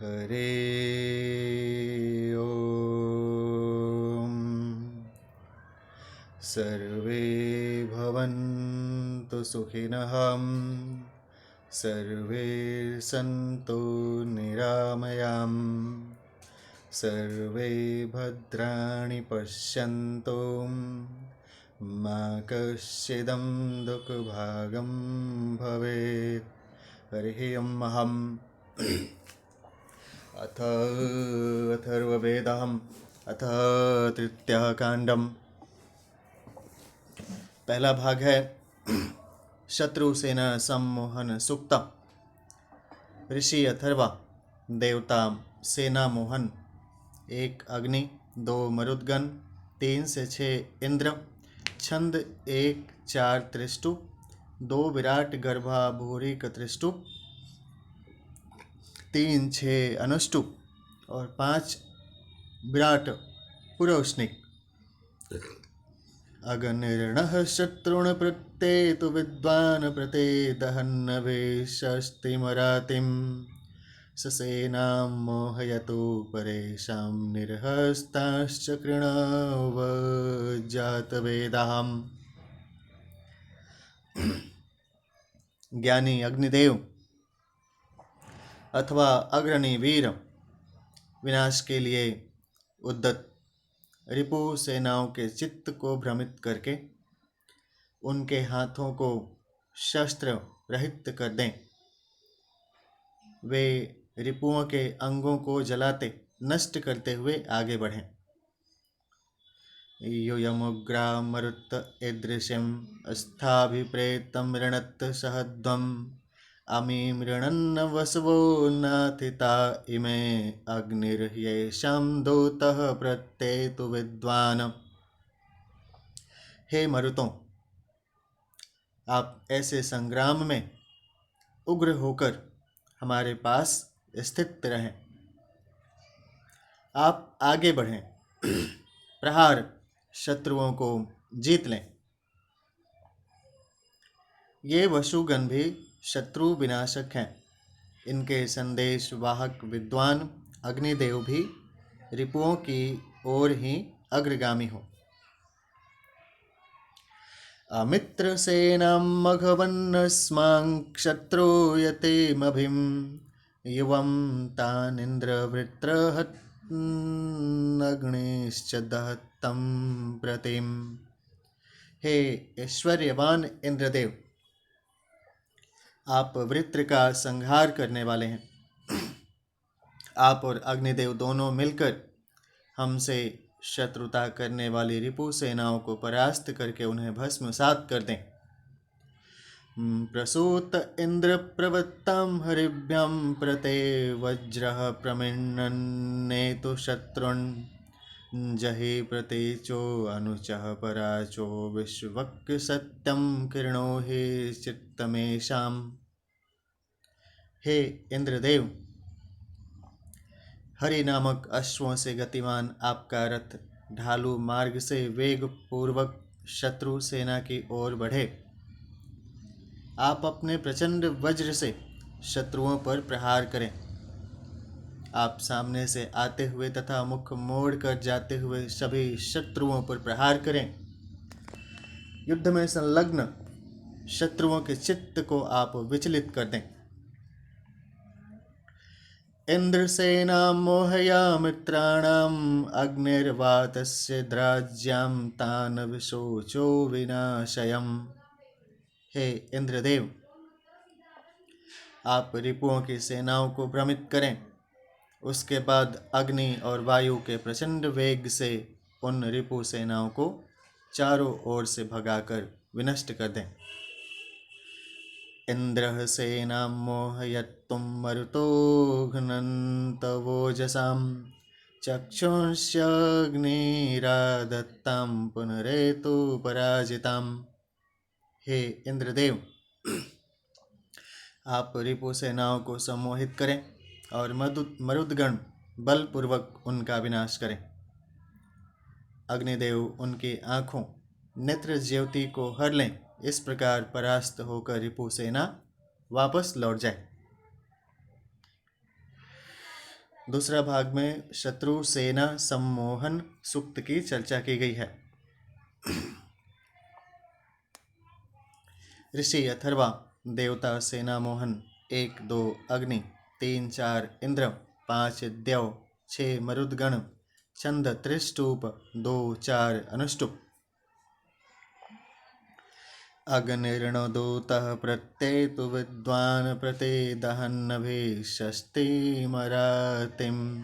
हरे ओम। सर्वे भवन्तु सुखिनः, सर्वे सन्तु निरामयाम्, सर्वे भद्राणि पश्यन्तु, मा कश्चिदं दुःखभागं भवेत्। हरिः ओम्। अथ अथर्ववेदम् अथ तृतीयः कांडम। पहला भाग है शत्रु सेना सम्मोहन सूक्त। ऋषि अथर्वा, देवता सेना मोहन, 1 अग्नि, 2 मरुदगण, 3 से 6 इंद्र, छंद 1-4 त्रिष्टु, 2 विराट गर्भा भूरिक त्रिष्टु, 3-6 अनुष्टुप और 5 विराट पुरोष्णिक। अगनिर्णः शत्रुन् प्रत्येतु विद्वान् प्रत्येदहन्न वेशस्तिमरातिं, ससेनां मोहयतु परेषां निर्हस्ताश्च कृणवजातवेदाम्। ज्ञानी अग्निदेव अथवा अग्रणी वीर विनाश के लिए उद्यत रिपु सेनाओं के चित्त को भ्रमित करके उनके हाथों को शस्त्र रहित कर दें। वे रिपुओं के अंगों को जलाते नष्ट करते हुए आगे बढ़ें। यूयमुग्रा मरुत ईदृशं स्थाभिप्रेतं ऋणत् सहध्वम्, अमीमृणन्न वसवो नाथिता इमे, अग्निर्ह्येषां दूतः प्रत्येतु विद्वान्। हे मरुतों, आप ऐसे संग्राम में उग्र होकर हमारे पास स्थित रहें। आप आगे बढ़ें, प्रहार शत्रुओं को जीत लें। ये वसुगण भी शत्रु विनाशक हैं। इनके संदेश वाहक विद्वान अग्निदेव भी रिपुओं की ओर ही अग्रगामी हो। अमित्रसेनां मघवन्नस्मां क्षत्रोयतेमभिं, युवं तानिन्द्रवृत्रहन्नग्निश्च दहत्तं प्रतिम। हे ऐश्वर्यवान इंद्रदेव, आप वृत्र का संहार करने वाले हैं। आप और अग्निदेव दोनों मिलकर हमसे शत्रुता करने वाली रिपु सेनाओं को परास्त करके उन्हें भस्मसात कर दें। प्रसूत इंद्र प्रवत्तं हरिभ्यं प्रते वज्रः प्रमिन्नन्नेतु शत्रुन्, जहि प्रतीचो अनुचः पराचो विश्वक् सत्यं किरणो हि चित्तमेषाम्। हे इंद्रदेव, हरि नामक अश्वों से गतिमान आपका रथ ढालू मार्ग से वेग पूर्वक शत्रु सेना की ओर बढ़े। आप अपने प्रचंड वज्र से शत्रुओं पर प्रहार करें। आप सामने से आते हुए तथा मुख मोड़ कर जाते हुए सभी शत्रुओं पर प्रहार करें। युद्ध में संलग्न शत्रुओं के चित्त को आप विचलित कर दें। इंद्रसेनां मोहयामित्राणाम्, अग्निर्वातस्य द्राज्यां तान् विशोचो विनाशयम्। हे इंद्रदेव, आप रिपुओं की सेनाओं को भ्रमित करें। उसके बाद अग्नि और वायु के प्रचंड वेग से उन रिपु सेनाओं को चारों ओर से भगाकर विनष्ट कर दें। इंद्रः सेनां मोहयत्तुं मरुतो घ्नन्तवोजसां, चक्षुंस्यग्निरादत्तां पुनरेतु पराजिताम्। हे इंद्रदेव, आप रिपु सेनाओं को सम्मोहित करें और मरुदगण बलपूर्वक उनका विनाश करें। अग्निदेव उनकी आँखों नेत्र ज्योति को हर लें। इस प्रकार परास्त होकर रिपु सेना वापस लौट जाए। दूसरा भाग में शत्रु सेना सम्मोहन सूक्त की चर्चा की गई है। ऋषि अथर्वा देवता सेना मोहन 1-2 अग्नि 3-4 इंद्र 5 देव 6 मरुदगण छंद त्रिष्टुप 2-4 अनुष्टुप। अग्निर्णोदूतः प्रत्येतु विद्वान् प्रतिदहन्नभिषष्टिमरातिं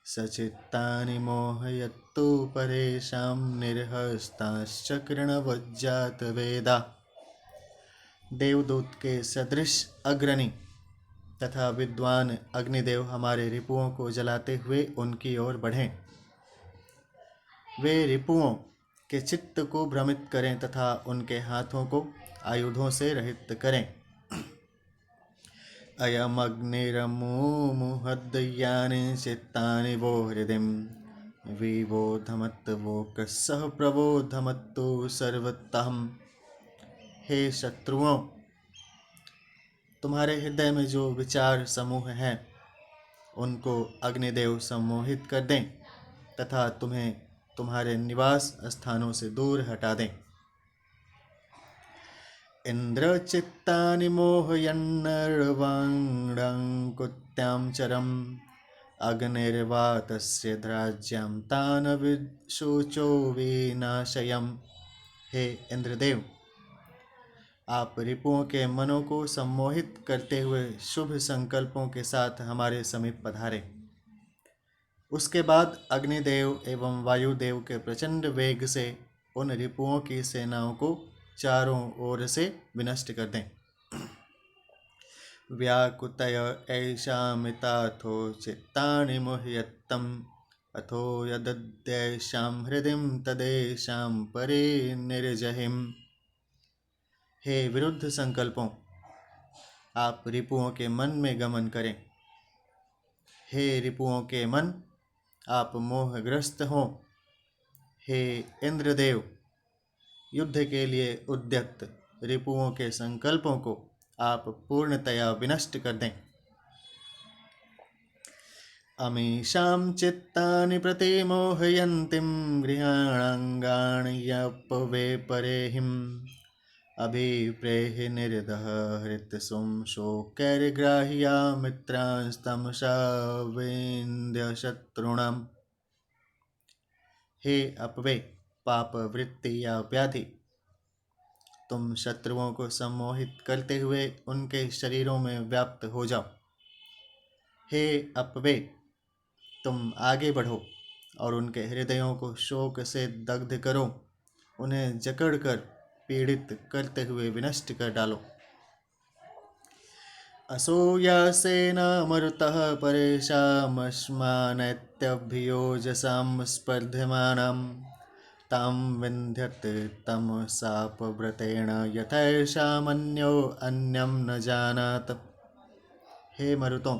सचित्तानि मोहयत्तु परेषां निर्हस्ताश्चक्रणवज्जात वेदा। देवदूत के सदृश अग्रणी तथा विद्वान अग्निदेव हमारे रिपुओं को जलाते हुए उनकी ओर बढ़ें। वे रिपुओं के चित्त को भ्रमित करें तथा उनके हाथों को आयुधों से रहित करें। अयमग्निरमुमुहद्यानि चित्तानि वो हृदिं विबोधमत्वोकसः प्रबोधमत्तु सर्वतः। हे शत्रुओं, तुम्हारे हृदय में जो विचार समूह हैं उनको अग्निदेव सम्मोहित कर दें तथा तुम्हें तुम्हारे निवास स्थानों से दूर हटा दें। इंद्रचित्तानि मोहयन्नर्वाङ्कुत्यां चरम् अग्निर्वातस्य राज्यां तान् विशुचो विनाशयम्। हे इंद्रदेव, आप रिपुओं के मनों को सम्मोहित करते हुए शुभ संकल्पों के साथ हमारे समीप पधारे। उसके बाद अग्निदेव एवं वायुदेव के प्रचंड वेग से उन रिपुओं की सेनाओं को चारों ओर से विनष्ट कर दें। व्याकुतय ऐषामिताथो चित्तानि मुह्यत्तम् अथो यदद्यैषां हृदिं तदेषां परिनिर्जहिम्। हे विरुद्ध संकल्पों, आप रिपुओं के मन में गमन करें। हे रिपुओं के मन, आप मोहग्रस्त हों। हे इंद्रदेव, युद्ध के लिए उद्यत रिपुओं के संकल्पों को आप पूर्णतया विनष्ट कर दें। अमीषां चित्तानि प्रतिमोहयन्तीं गृहाणाङ्गाण्यपवेपरेहिम् अभिप्रेहि निर्दहृतसुं शोकैर्ग्राह्या मित्रांस्तमसा विन्ध्यशत्रुणाम्। हे अपवे पाप वृत्ति या व्याधि, तुम शत्रुओं को सम्मोहित करते हुए उनके शरीरों में व्याप्त हो जाओ। हे अपवे, तुम आगे बढ़ो और उनके हृदयों को शोक से दग्ध करो, उन्हें जकड़कर पीड़ित करते हुए विनष्ट कर डालो। असूयासेना मरुतः परेषामश्मानैत्यभियोजसां स्पर्धमानां तां विन्ध्यत तमसापव्रतेन यथैषामन्यो अन्यं न जानात। हे मरुतों,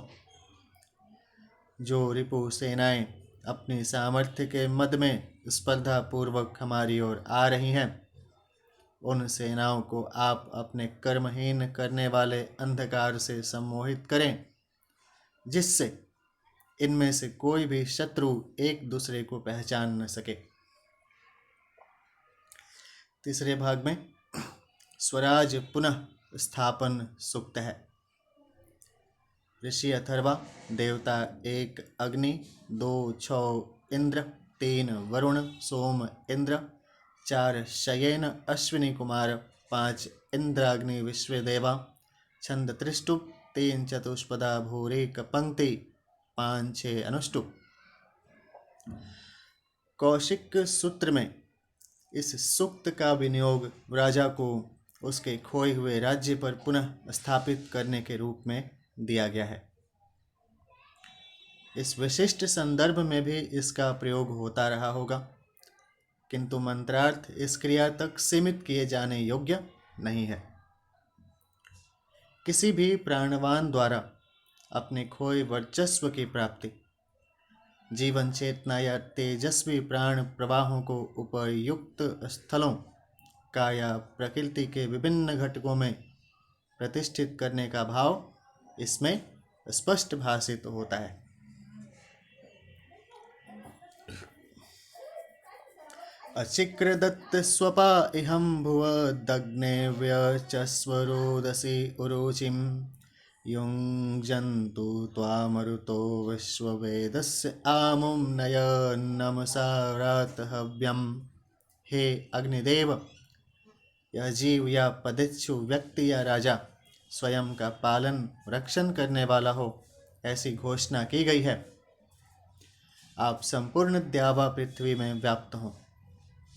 जो रिपु सेनाएं अपनी सामर्थ्य के मद में स्पर्धा पूर्वक हमारी ओर आ रही हैं, उन सेनाओं को आप अपने कर्महीन करने वाले अंधकार से सम्मोहित करें, जिससे इनमें से कोई भी शत्रु एक दूसरे को पहचान न सके। तीसरे भाग में स्वराज पुनः स्थापन सूक्त है। ऋषि अथर्वा देवता 1 अग्नि 2-6 इंद्र 3 वरुण सोम इंद्र 4 शयेन अश्विनी कुमार 5 इंद्राग्नि विश्वदेवा छंद त्रिष्टुप 3 चतुष्पदा भूरिक पंक्ति 5-6 अनुष्टुप। कौशिक सूत्र में इस सूक्त का विनियोग राजा को उसके खोए हुए राज्य पर पुनः स्थापित करने के रूप में दिया गया है। इस विशिष्ट संदर्भ में भी इसका प्रयोग होता रहा होगा, किंतु मंत्रार्थ इस क्रिया तक सीमित किए जाने योग्य नहीं है। किसी भी प्राणवान द्वारा अपने खोए वर्चस्व की प्राप्ति, जीवन चेतना या तेजस्वी प्राण प्रवाहों को उपयुक्त स्थलों का या प्रकृति के विभिन्न घटकों में प्रतिष्ठित करने का भाव इसमें स्पष्ट भाषित होता है। अचिक्रदत्त स्वपा इहं भुव दग्ने व्यचस्वरोदसी उरुचिं युञ्जन्तु त्वामरुतो विश्ववेदस्य आमुं नयन्नमसारात हव्यम्। हे अग्निदेव, यह जीव या पदिच्छु व्यक्ति या राजा स्वयं का पालन रक्षण करने वाला हो, ऐसी घोषणा की गई है। आप संपूर्ण द्यावा पृथ्वी में व्याप्त हो।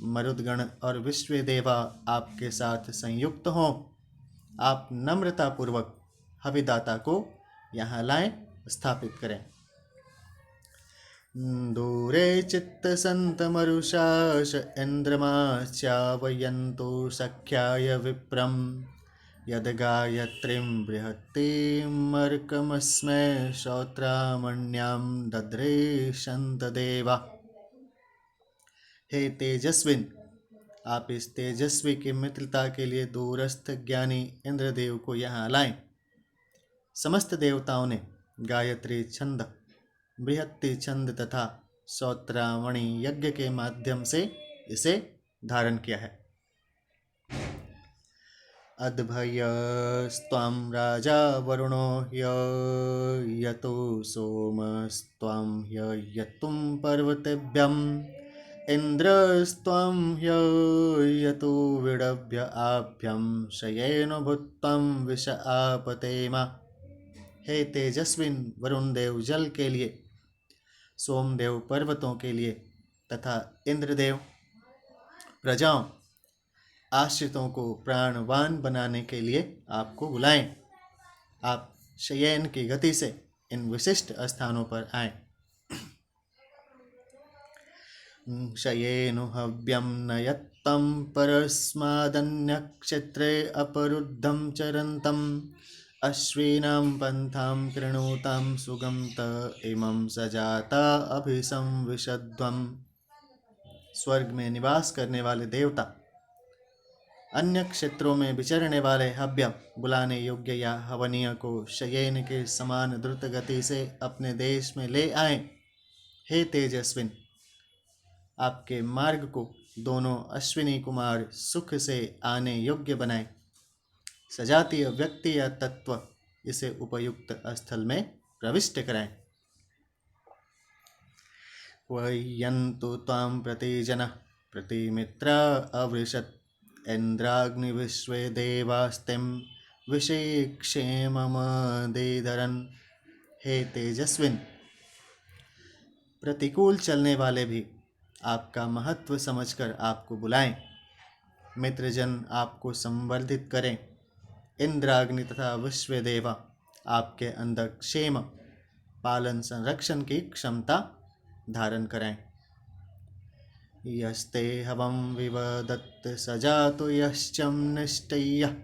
मरुदगण और विश्व देवा आपके साथ संयुक्त हों। आप नम्रता पूर्वक हविदाता को यहाँ लाएं, स्थापित करें। दूरे चित्त संत मरुषाश इंद्रमाश्चावयन्तु सख्याय विप्रम यद गायत्रीं बृहत्तीमर्कमस्मै श्रोत्रामण्यां दद्रे शन्त देवा। हे तेजस्विन, आप इस तेजस्वी की मित्रता के लिए दूरस्थ ज्ञानी इंद्रदेव को यहाँ लाएं। समस्त देवताओं ने गायत्री छंद, बृहत्ती छंद तथा श्रोत्रामणि यज्ञ के माध्यम से इसे धारण किया है। अद्भयस्त्वां राजा वरुणो ह्ययतो सोमस्त्वां ह्ययतुं पर्वतेभ्यम् इन्द्रस्त्वां ह्ययतो विडभ्य आभ्यं शयेन भूत्वं विष आपतेमा। हे तेजस्विन वरुण देव जल के लिए, सोमदेव पर्वतों के लिए तथा इंद्रदेव प्रजाओं आश्रितों को प्राणवान बनाने के लिए आपको बुलाएं। आप शयन की गति से इन विशिष्ट स्थानों पर आएं। शयेनु हव्यं नयत्तं परस्मादन्यक्षेत्रे अपरुद्धं चरन्तम् अश्विनां पंथां कृणुतां सुगमत इमं सजाता अभिसंविशध्वम्। स्वर्ग में निवास करने वाले देवता अन्य क्षेत्रों में विचरने वाले हव्य बुलाने योग्य या हवनीय को शयेन के समान द्रुत गति से अपने देश में ले आएं। हे तेजस्विन, आपके मार्ग को दोनों अश्विनी कुमार सुख से आने योग्य बनाएं। सजातीय व्यक्ति या तत्व इसे उपयुक्त स्थल में प्रविष्ट कराएं। वयन्तु त्वां प्रतिजनः प्रतिमित्रा अवृषत् इंद्राग्नि विश्वे देवास्तिं विषेक्षेममदेधरन्। हे तेजस्विन, प्रतिकूल चलने वाले भी आपका महत्व समझकर आपको बुलाएं। मित्रजन आपको संवर्धित करें। इंद्राग्नि तथा विश्व देवा आपके अंदर क्षेम, पालन, संरक्षण की क्षमता धारण कराएं। यस्ते हवं विवदत् सजातु यश्चं निष्ठय्यः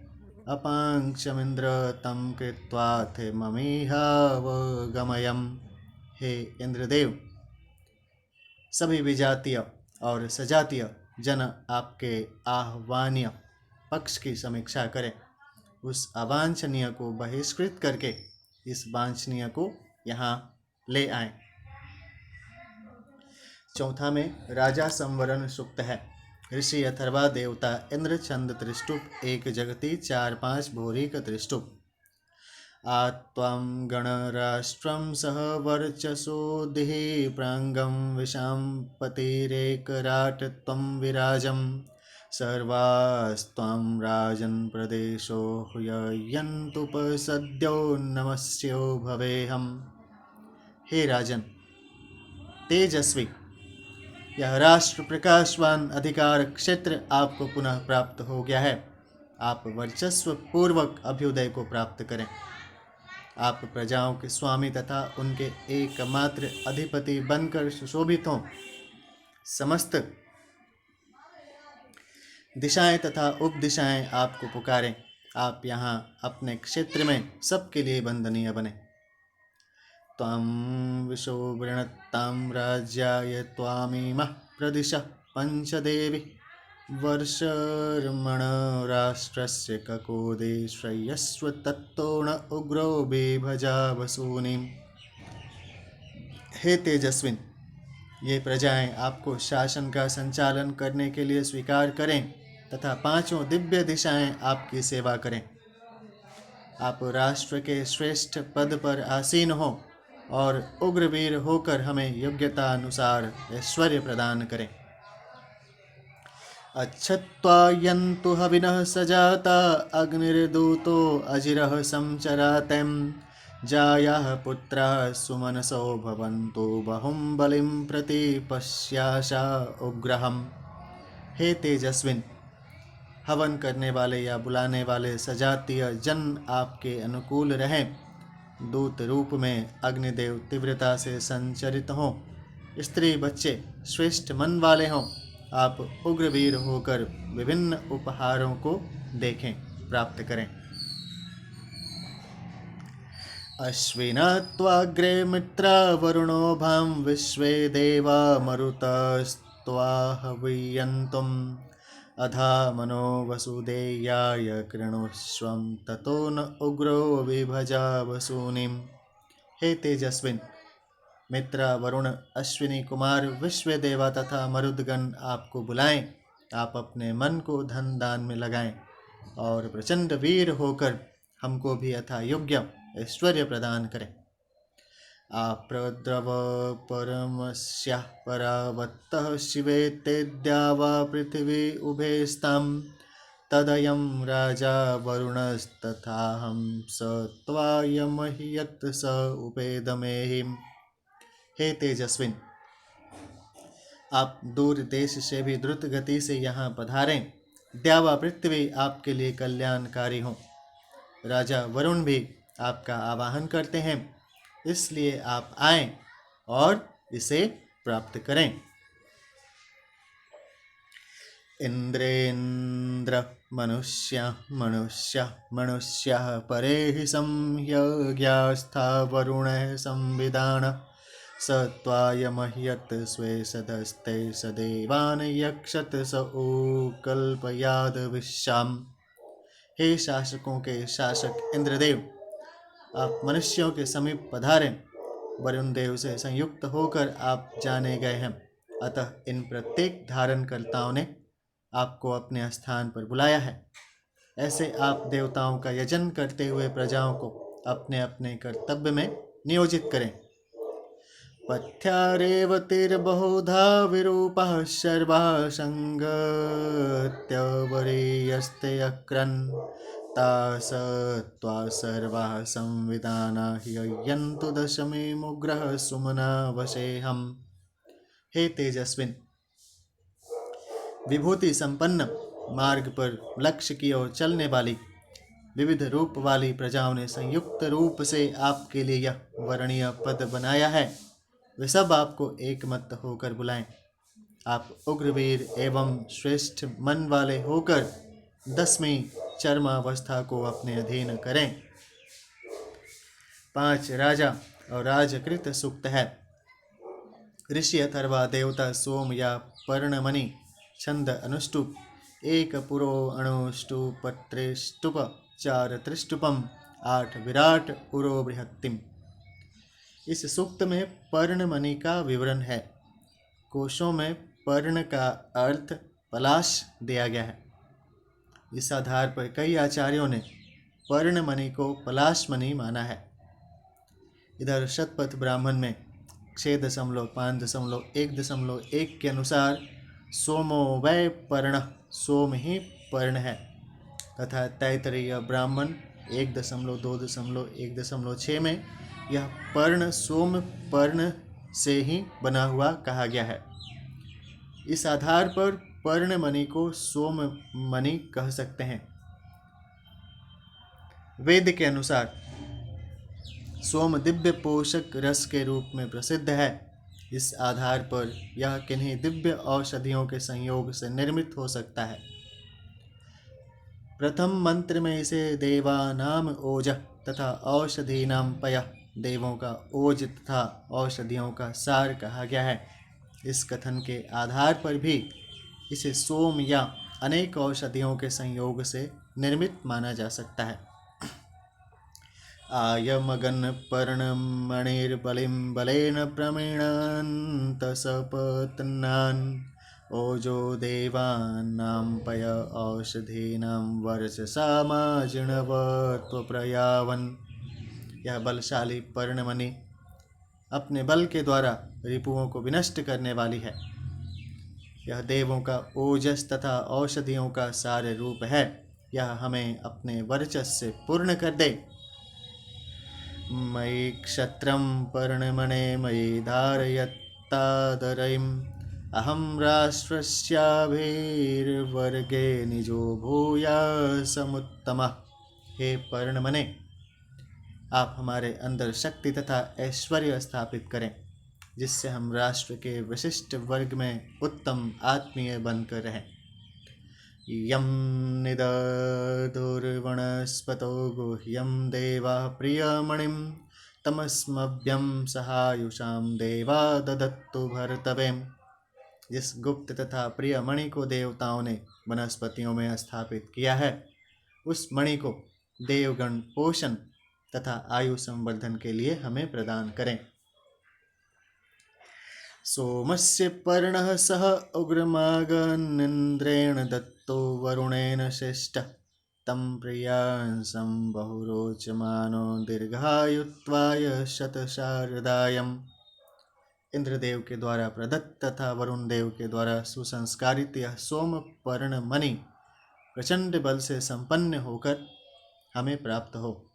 अपांक्षमिन्द्र तं कृत्वाथ ममीहावगमयम्। हे इंद्रदेव, सभी विजातीय और सजातीय जन आपके आह्वानीय पक्ष की समीक्षा करें। उस अवांछनीय को बहिष्कृत करके इस वांछनीय को यहाँ ले आएं। चौथा में राजा संवरण सूक्त है। ऋषि अथर्वा देवता इंद्र छंद त्रिष्टुप एक जगति 4-5 भोरिक त्रिष्टुप। आत्वां गणराष्ट्रं सह वर्चसो दिहि प्रांगं विशां पतिरेकराट त्वं विराजं सर्वास्त्वां राजन् प्रदेशो ह्ययन्तुपसद्यो नमस्यो भवेहम्। हे राजन, तेजस्वी, यह राष्ट्र प्रकाशवान अधिकार क्षेत्र आपको पुनः प्राप्त हो गया है। आप वर्चस्व पूर्वक अभ्युदय को प्राप्त करें। आप प्रजाओं के स्वामी तथा उनके एकमात्र अधिपति बनकर सुशोभित हों। समस्त दिशाएं तथा उपदिशाएं आपको पुकारें। आप यहाँ अपने क्षेत्र में सबके लिए वंदनीय बने। त्वां विशोवृणत्तां राज्याय त्वामीमः प्रदिशः पंचदेवी वर्षर्मण राष्ट्रस्य ककोदे श्रेयस्व तत्तोण उग्रो बिभजा वसूनिम्। हे तेजस्विन, ये प्रजाएं आपको शासन का संचालन करने के लिए स्वीकार करें तथा पांचों दिव्य दिशाएं आपकी सेवा करें। आप राष्ट्र के श्रेष्ठ पद पर आसीन हो और उग्रवीर होकर हमें योग्यता अनुसार ऐश्वर्य प्रदान करें। अच्छत्वायन्तु हविनः सजाता अग्निर्दूतो अजिरः संचरातें जायाः पुत्राः सुमनसो भवन्तु बहुं बलिं प्रति पश्याशा उग्रहम्। हे तेजस्विन, हवन करने वाले या बुलाने वाले सजातीय जन आपके अनुकूल रहें। दूत रूप में अग्निदेव तीव्रता से संचरित हों। स्त्री बच्चे श्रेष्ठ मन वाले हों। आप उग्रवीर होकर विभिन्न उपहारों को देखें, प्राप्त करें। अश्विना त्वाग्रे मित्रा वरुणो भां विश्वे देवा मरुतस्त्वा हवियन्तुम् अधा मनो वसुदेयाय कृणुष्वं ततो न उग्रो विभजा वसूनिम्। हे तेजस्विन, मित्रा, वरुण, अश्विनी कुमार, विश्व देवा तथा मरुदगण आपको बुलाएं। आप अपने मन को धन दान में लगाएं और प्रचंड वीर होकर हमको भी यथा योग्य ऐश्वर्य प्रदान करें। आप्रद्रव परमस्याः परावत्तः शिवे तेद्या वा पृथिवी उभयस्तां तदयं राजा वरुणस्तथाहं स त्वायमह्यत् स उपेदमेहिम्। हे तेजस्विन, आप दूर देश से भी द्रुत गति से यहाँ पधारें। द्यावा पृथ्वी आपके लिए कल्याणकारी हों। राजा वरुण भी आपका आवाहन करते हैं, इसलिए आप आएं और इसे प्राप्त करें। इंद्रेन्द्र मनुष्य मनुष्य मनुष्य परेहि संयज्ञास्था वरुणः संविधान स त्वायमह्यत् स्वे सदस्ते सदेवान् यक्षत स कल्पयाद विश्याम। हे शासकों के शासक इंद्रदेव, आप मनुष्यों के समीप पधारें। वरुण देव से संयुक्त होकर आप जाने गए हैं, अतः इन प्रत्येक धारणकर्ताओं ने आपको अपने स्थान पर बुलाया है। ऐसे आप देवताओं का यजन करते हुए प्रजाओं को अपने अपने कर्तव्य में नियोजित करें। पथ्यारेवतिर्बहुधा विरूपः शर्वः संगत्य वरीयस्ते अक्रन् तास त्वा सर्वाः संविधाना ह्ययन्तु दशमे मुग्रः सुमना वशेहम्। हे तेजस्विन, विभूति संपन्न मार्ग पर लक्ष्य की ओर चलने वाली विविध रूप वाली प्रजाओं ने संयुक्त रूप से आपके लिए यह वर्णीय पद बनाया है। वे सब आपको एकमत होकर बुलाएं। आप उग्रवीर एवं श्रेष्ठ मन वाले होकर 10वीं चरमावस्था को अपने अधीन करें। 5 राजा और राजकृत सूक्त है। ऋषि अथर्वा, देवता सोम या पर्णमणि, छंद अनुष्टुप, 1 पुरो अणुष्टुप पत्रेष्टुप, 4 त्रिष्टुपम, 8 विराट पुरो बृहत्तिम। इस सूक्त में पर्णमणि का विवरण है। कोशों में पर्ण का अर्थ पलाश दिया गया है। इस आधार पर कई आचार्यों ने पर्णमणि को पलाशमणि माना है। इधर शतपथ ब्राह्मण में 6.5.1.1 के अनुसार सोमो वै पर्ण, सोम ही पर्ण है, तथा तैतरीय ब्राह्मण 1.2.1.6 में यह पर्ण सोम पर्ण से ही बना हुआ कहा गया है। इस आधार पर पर्णमणि को सोम मणि कह सकते हैं। वेद के अनुसार सोम दिव्य पोषक रस के रूप में प्रसिद्ध है। इस आधार पर यह किन्हीं दिव्य औषधियों के संयोग से निर्मित हो सकता है। प्रथम मंत्र में इसे देवानाम ओज तथा औषधीनाम पय, देवों का ओज तथा औषधियों का सार कहा गया है। इस कथन के आधार पर भी इसे सोम या अनेक औषधियों के संयोग से निर्मित माना जा सकता है। आयमगन पर्णमणिर्बलिं बलेन प्रमीणन्त सपत्नान् ओजो देवानां पय औषधीनां वर्चसा माजिणवत्वप्रयावन्। यह बलशाली पर्णमणि अपने बल के द्वारा रिपुओं को विनष्ट करने वाली है। यह देवों का ओजस तथा औषधियों का सार रूप है। यह हमें अपने वर्चस से पूर्ण कर दे। मयि क्षत्रं पर्णमणे मयि धारयत्तादरयिम् अहं राष्ट्रस्याभिर्वर्गे निजो भूयाः समुत्तमः। हे पर्णमणे, आप हमारे अंदर शक्ति तथा ऐश्वर्य स्थापित करें, जिससे हम राष्ट्र के विशिष्ट वर्ग में उत्तम आत्मीय बनकर रहें। यं निदधुर्वनस्पतो गुह्यं देवाः प्रियमणिं तमस्मभ्यं सहायुषां देवा ददत्तु भर्तवे। जिस गुप्त तथा प्रिय मणि को देवताओं ने वनस्पतियों में स्थापित किया है, उस मणि को देवगण पोषण तथा आयु संवर्धन के लिए हमें प्रदान करें। सोमस्य पर्णः सह उग्रमागनिन्द्रेण दत्तो वरुणेन श्रेष्ठ तं प्रियांसं बहुरोचमानो दीर्घायुत्वाय शतशारदायम्। इंद्रदेव के द्वारा प्रदत्त तथा वरुण देव के द्वारा सुसंस्कारित यह सोम पर्ण मणि प्रचंड बल से संपन्न होकर हमें प्राप्त हो।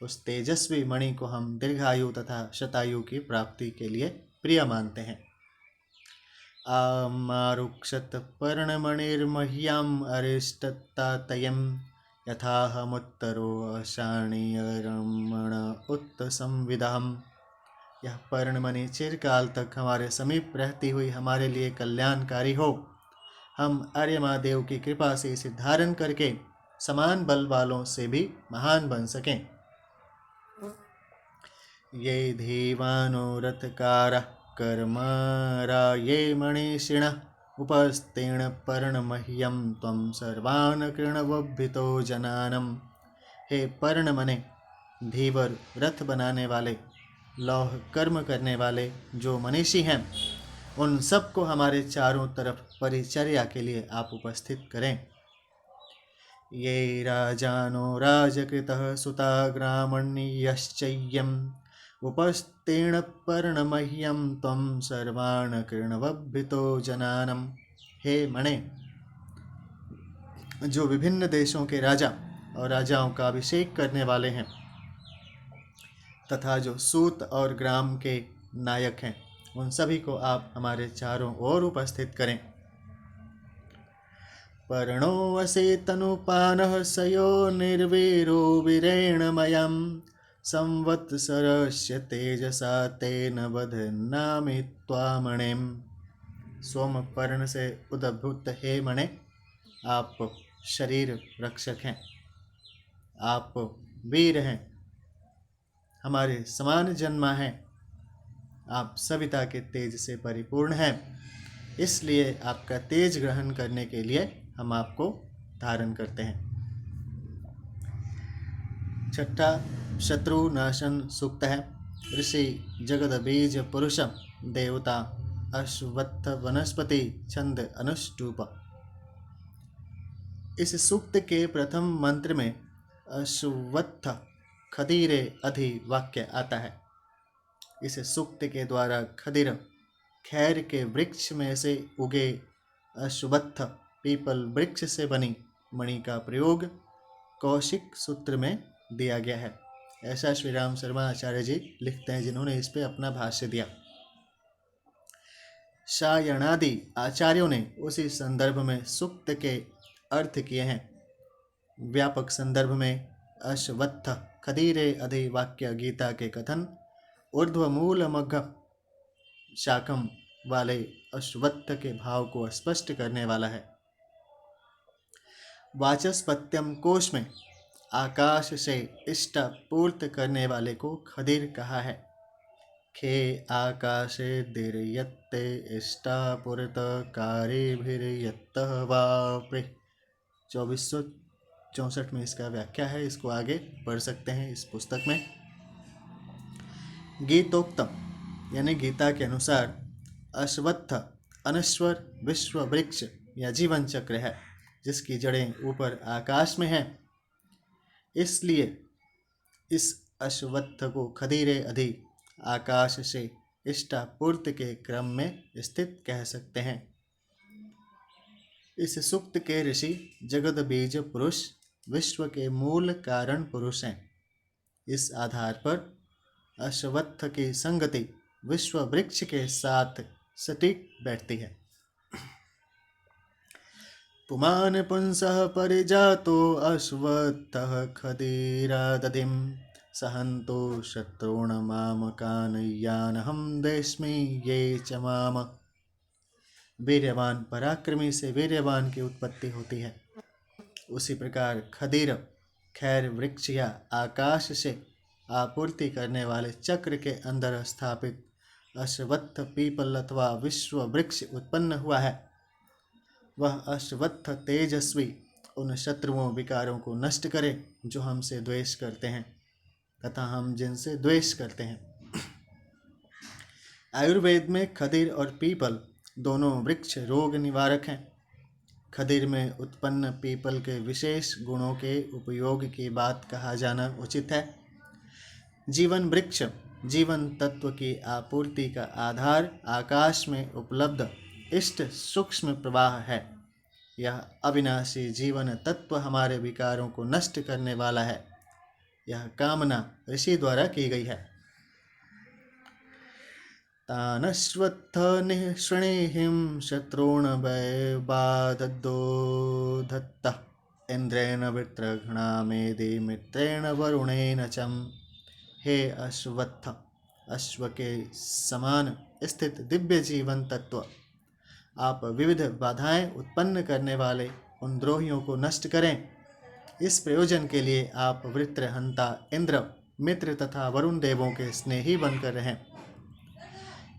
उस तेजस्वी मणि को हम दीर्घायु तथा शतायु की प्राप्ति के लिए प्रिय मानते हैं। आमारुक्षत पर्णमणिर्मह्याम् अरिष्टत्तातयम् यथाहमुत्तरो अशाणीयरमण उत्तसंविदाम्। यह पर्णमणि चिरकाल तक हमारे समीप रहती हुई हमारे लिए कल्याणकारी हो। हम आर्य महादेव की कृपा से इसे धारण करके समान बल वालों से भी महान बन सकें। ये धीवानो रथकारः कर्मरा ये मणिषिणः उपस्तीर्ण पर्णमह्यं त्वं सर्वान् कृणवभितो जनानम्। हे पर्णमने, धीवर रथ बनाने वाले, लौह कर्म करने वाले जो मनीषी हैं, उन सबको हमारे चारों तरफ परिचर्या के लिए आप उपस्थित करें। ये राजानो राजकृतः सुताग्रामण्यश्चय्यम् उपस्तीर्ण पर्णमह्यं त्वं सर्वान् कृणवभितो जनानम्। हे मणे, जो विभिन्न देशों के राजा और राजाओं का अभिषेक करने वाले हैं तथा जो सूत और ग्राम के नायक हैं, उन सभी को आप हमारे चारों ओर उपस्थित करें। पर्णो वसे तनुपानः सयो निर्वीरो वीरेणमयम् संवत्सरस्य तेजसा तेन बध्नामि त्वामणिम्। सोम पर्ण से उद्भूत हे मणे, आप शरीर रक्षक हैं, आप वीर हैं, हमारे समान जन्मा हैं, आप सविता के तेज से परिपूर्ण हैं। इसलिए आपका तेज ग्रहण करने के लिए हम आपको धारण करते हैं। छठा शत्रु नाशन सूक्त है। ऋषि जगद बीज पुरुष देवता अश्वत्थ वनस्पति छंद अनुष्टुप। इस सूक्त के प्रथम मंत्र में अश्वत्थ खदीरे अधि वाक्य आता है। इस सूक्त के द्वारा खदिर खैर के वृक्ष में से उगे अश्वत्थ पीपल वृक्ष से बनी मणि का प्रयोग कौशिक सूत्र में दिया गया है। ऐसा श्री राम शर्मा आचार्य जी लिखते हैं, जिन्होंने इस पे अपना भाष्य दिया। शायणादि आचार्यों ने उसी संदर्भ में सूक्त के अर्थ किए हैं। व्यापक संदर्भ में अश्वत्थ खदीरे अधि वाक्य गीता के कथन ऊर्ध्व मूल मघ शाकम वाले अश्वत्थ के भाव को स्पष्ट करने वाला है। वाचस्पत्यम कोश में आकाश से इष्ट पूर्त करने वाले को खदिर कहा है। खे आकाशे दीर्यत्ते इष्टा पुरत कारिभिर्यत्तः वाप्रे 2400 64 में इसका व्याख्या है, इसको आगे पढ़ सकते हैं इस पुस्तक में। गीतोक्तम यानी गीता के अनुसार अश्वत्थ अनश्वर विश्व वृक्ष या जीवन चक्र है, जिसकी जड़ें ऊपर आकाश में हैं। इसलिए इस अश्वत्थ को खदीरे अधि आकाश से इष्टापूर्ति के क्रम में स्थित कह सकते हैं। इस सूक्त के ऋषि जगत बीज पुरुष विश्व के मूल कारण पुरुष हैं। इस आधार पर अश्वत्थ की संगति विश्व वृक्ष के साथ सटीक बैठती है। पुमान पुंसः परिजातो अश्वत्थः खदीरादधिं सहन्तो शत्रूण मामकान् यानहं देस्मि ये च माम। वीर्यवान पराक्रमी से वीर्यवान की उत्पत्ति होती है। उसी प्रकार खदीर खैर वृक्ष या आकाश से आपूर्ति करने वाले चक्र के अंदर स्थापित अश्वत्थ पीपल अथवा विश्व वृक्ष उत्पन्न हुआ है। वह अश्वत्थ तेजस्वी उन शत्रुओं विकारों को नष्ट करे जो हमसे द्वेष करते हैं तथा हम जिनसे द्वेष करते हैं। आयुर्वेद में खदीर और पीपल दोनों वृक्ष रोग निवारक हैं। खदीर में उत्पन्न पीपल के विशेष गुणों के उपयोग की बात कहा जाना उचित है। जीवन वृक्ष जीवन तत्व की आपूर्ति का आधार आकाश में उपलब्ध इष्ट सूक्ष्म प्रवाह है। यह अविनाशी जीवन तत्व हमारे विकारों को नष्ट करने वाला है। यह कामना ऋषि द्वारा की गई है। तानश्वत्थ निःश्रेणिहिं शत्रून् वैवादद्दो दत्तः इंद्रेण वृत्रघ्नामेदि मित्रेण वरुणेन चम। हे अश्वत्थ अश्व के समान स्थित दिव्य जीवन तत्व, आप विविध बाधाएं उत्पन्न करने वाले उन द्रोहियों को नष्ट करें। इस प्रयोजन के लिए आप वृत्रहंता इंद्र मित्र तथा वरुण देवों के स्नेही बनकर रहें।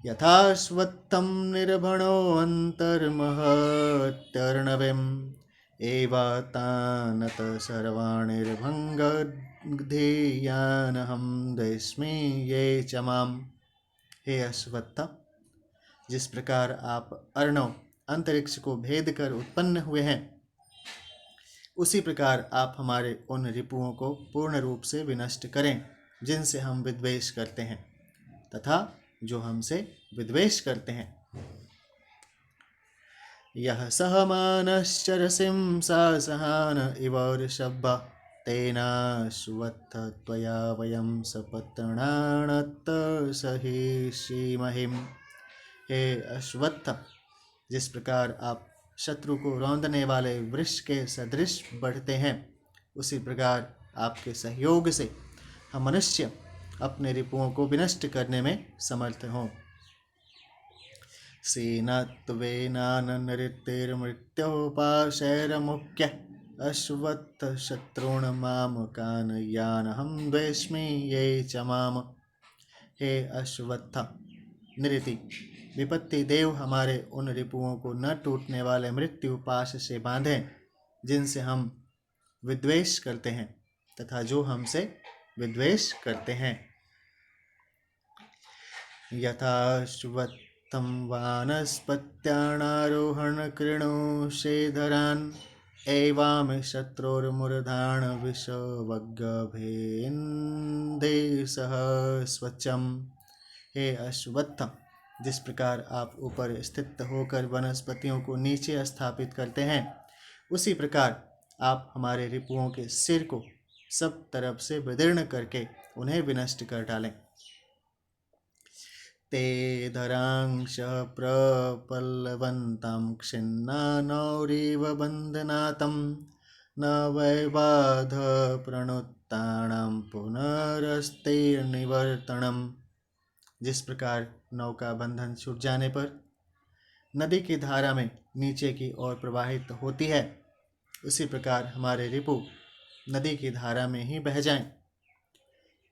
यथाश्वत्थं निर्भणो अंतर्महत्यर्णवेम एवातानत सर्वाणिर्भंगधीयानहं देस्मि ये च माम। हे अश्वत्थ, जिस प्रकार आप अर्णव अंतरिक्ष को भेद कर उत्पन्न हुए हैं, उसी प्रकार आप हमारे उन रिपुओं को पूर्ण रूप से विनष्ट करें जिनसे हम विद्वेष करते हैं तथा जो हमसे विद्वेष करते हैं। यह सहमानश्चरसिं सासहान इव ऋषभ तेनाश्वत्थ त्वया वयं सपत्नानत सहिष्महिं। हे अश्वत्थ, जिस प्रकार आप शत्रु को रौंदने वाले वृक्ष के सदृश बढ़ते हैं, उसी प्रकार आपके सहयोग से हम मनुष्य अपने रिपुओं को विनष्ट करने में समर्थ हों। सेनत्वेनाननृत्तिर्मृत्योपाशैर्मुख्य अश्वत्थ शत्रून् मामकान् यानहं द्वेष्मि ये च माम। हे अश्वत्थ, नृति विपत्ति देव हमारे उन रिपुओं को न टूटने वाले मृत्यु पाश से बांधें जिनसे हम विद्वेष करते हैं तथा जो हमसे विद्वेष करते हैं। यथाश्वत्थं वानस्पत्यानारोहण कृणुषेधरान् एवामि शत्रुर्मूर्धान् विषवग्गभेन्देशः स्वच्छम्। हे अश्वत्थ, जिस प्रकार आप ऊपर स्थित होकर वनस्पतियों को नीचे स्थापित करते हैं, उसी प्रकार आप हमारे रिपुओं के सिर को सब तरफ से विदीर्ण करके उन्हें विनष्ट कर डालें। ते धरांश प्रपल्लवन्तं क्षिन्नानौरिव बन्धनातं न वैबाध प्रणुत्तानां पुनरस्तेर्निवर्तनम्। जिस प्रकार नौका बंधन छूट जाने पर नदी की धारा में नीचे की ओर प्रवाहित होती है, उसी प्रकार हमारे रिपु नदी की धारा में ही बह जाएं।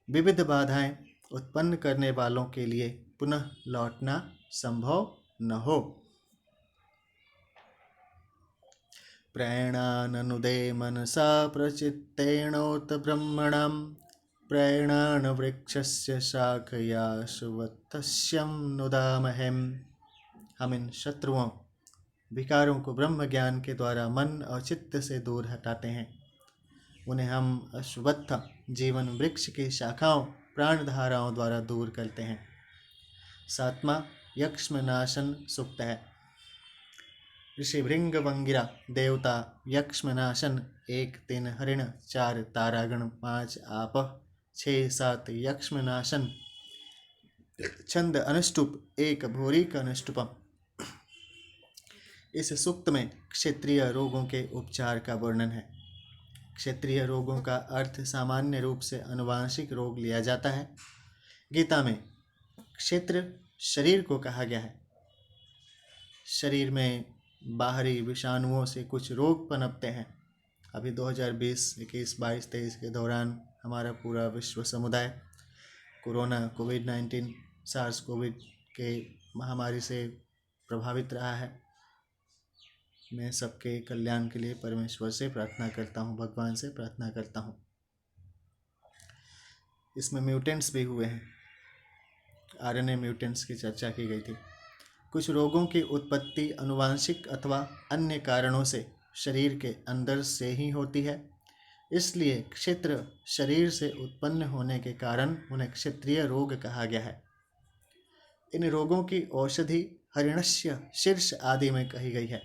विविध बाधाएं उत्पन्न करने वालों के लिए पुनः लौटना संभव न हो। प्रैणाननुदे मनसा प्रचित्तेनोत ब्रह्मणां प्रैणान वृक्षस्य शाखया सुवत्स्यं नुदामहेम। हम इन शत्रुओं विकारों को ब्रह्म ज्ञान के द्वारा मन और चित्त से दूर हटाते हैं। उन्हें हम अश्वत्थ जीवन वृक्ष की शाखाओं प्राण धाराओं द्वारा दूर करते हैं। 7वां यक्ष्मनाशन सूक्त है। ऋषि भृंग वंगिरा देवता यक्ष्मनाशन 1 3 हरिण 4 तारागण 5 आप 6 7 यक्ष्मनाशन छंद अनुष्टुप 1 भूरी का अनुष्टुपम। इस सूक्त में क्षेत्रीय रोगों के उपचार का वर्णन है। क्षेत्रीय रोगों का अर्थ सामान्य रूप से अनुवांशिक रोग लिया जाता है। गीता में क्षेत्र शरीर को कहा गया है। शरीर में बाहरी विषाणुओं से कुछ रोग पनपते हैं। अभी 2020, 21, 22, 23 के दौरान हमारा पूरा विश्व समुदाय कोरोना कोविड-19 सार्स कोविड के महामारी से प्रभावित रहा है। मैं सबके कल्याण के लिए परमेश्वर से प्रार्थना करता हूँ, भगवान से प्रार्थना करता हूँ। इसमें म्यूटेंट्स भी हुए हैं, आरएनए म्यूटेंट्स की चर्चा की गई थी। कुछ रोगों की उत्पत्ति अनुवांशिक अथवा अन्य कारणों से शरीर के अंदर से ही होती है। इसलिए क्षेत्र शरीर से उत्पन्न होने के कारण उन्हें क्षेत्रीय रोग कहा गया है। इन रोगों की औषधि हरिणस्य शीर्ष आदि में कही गई है,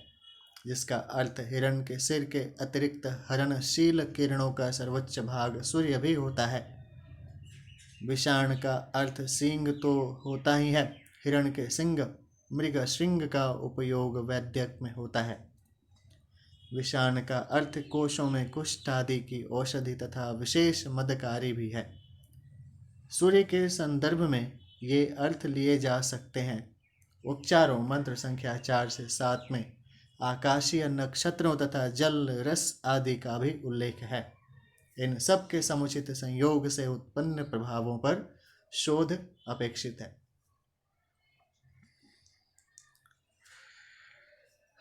जिसका अर्थ हिरण के सिर के अतिरिक्त हरणशील किरणों का सर्वोच्च भाग सूर्य भी होता है। विषाण का अर्थ सींग तो होता ही है। हिरण के सिंग मृग श्रृंग का उपयोग वैद्यक में होता है। विषाण का अर्थ कोशों में कुष्ठ आदि की औषधि तथा विशेष मदकारी भी है। सूर्य के संदर्भ में ये अर्थ लिए जा सकते हैं। उपचारों मंत्र संख्या 4 से 7 में आकाशीय नक्षत्रों तथा जल रस आदि का भी उल्लेख है। इन सब के समुचित संयोग से उत्पन्न प्रभावों पर शोध अपेक्षित है।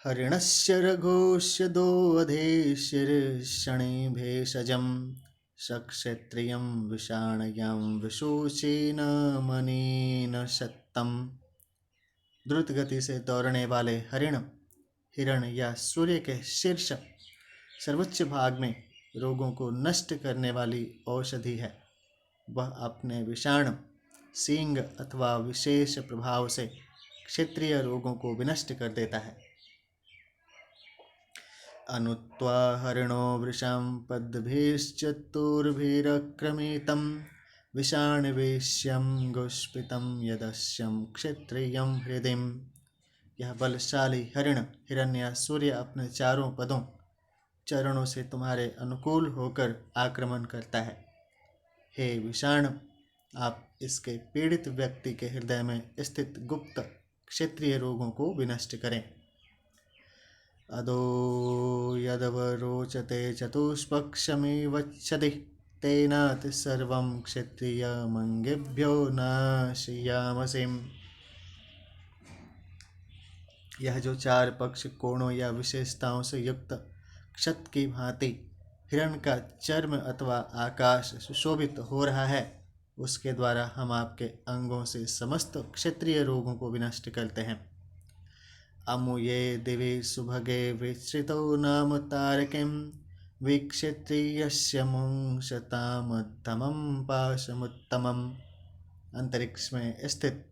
हरिणस्य रघोस्य दोऽधेशिर्षणि भेषजं सक्षत्रियं विषाणयं विशोचेन मनेन शक्तं। द्रुत गति से दौड़ने वाले हिरण या सूर्य के शीर्ष सर्वोच्च भाग में रोगों को नष्ट करने वाली औषधि है। वह अपने विषाण सींग अथवा विशेष प्रभाव से क्षेत्रीय रोगों को विनष्ट कर देता है। अनुत्वा हरिणो वृषां पद्भिश्चतुर्भिरक्रमितं विषाणवेश्यं गुष्पितं यदस्यं क्षेत्रियं हृदिम्। यह बलशाली हिरण या सूर्य अपने चारों पदों चरणों से तुम्हारे अनुकूल होकर आक्रमण करता है। हे विषाणु, आप इसके पीड़ित व्यक्ति के हृदय में स्थित गुप्त क्षेत्रीय रोगों को विनष्ट करें। अदो यदवरोचते चतुष्पक्षमिवच्छति तेनाति सर्वं क्षेत्रीयमंगेभ्यो नाशयामसिम्। यह जो 4 पक्ष कोणों या विशेषताओं से युक्त क्षत की भांति हिरण का चर्म अथवा आकाश सुशोभित हो रहा है, उसके द्वारा हम आपके अंगों से समस्त क्षेत्रीय रोगों को विनष्ट करते हैं। अमुये दिवि सुभगे विश्रितो नाम तारकिं विक्षेत्रीयस्य मुंशतामद्धमं पाशमुत्तमम्। अंतरिक्ष में स्थित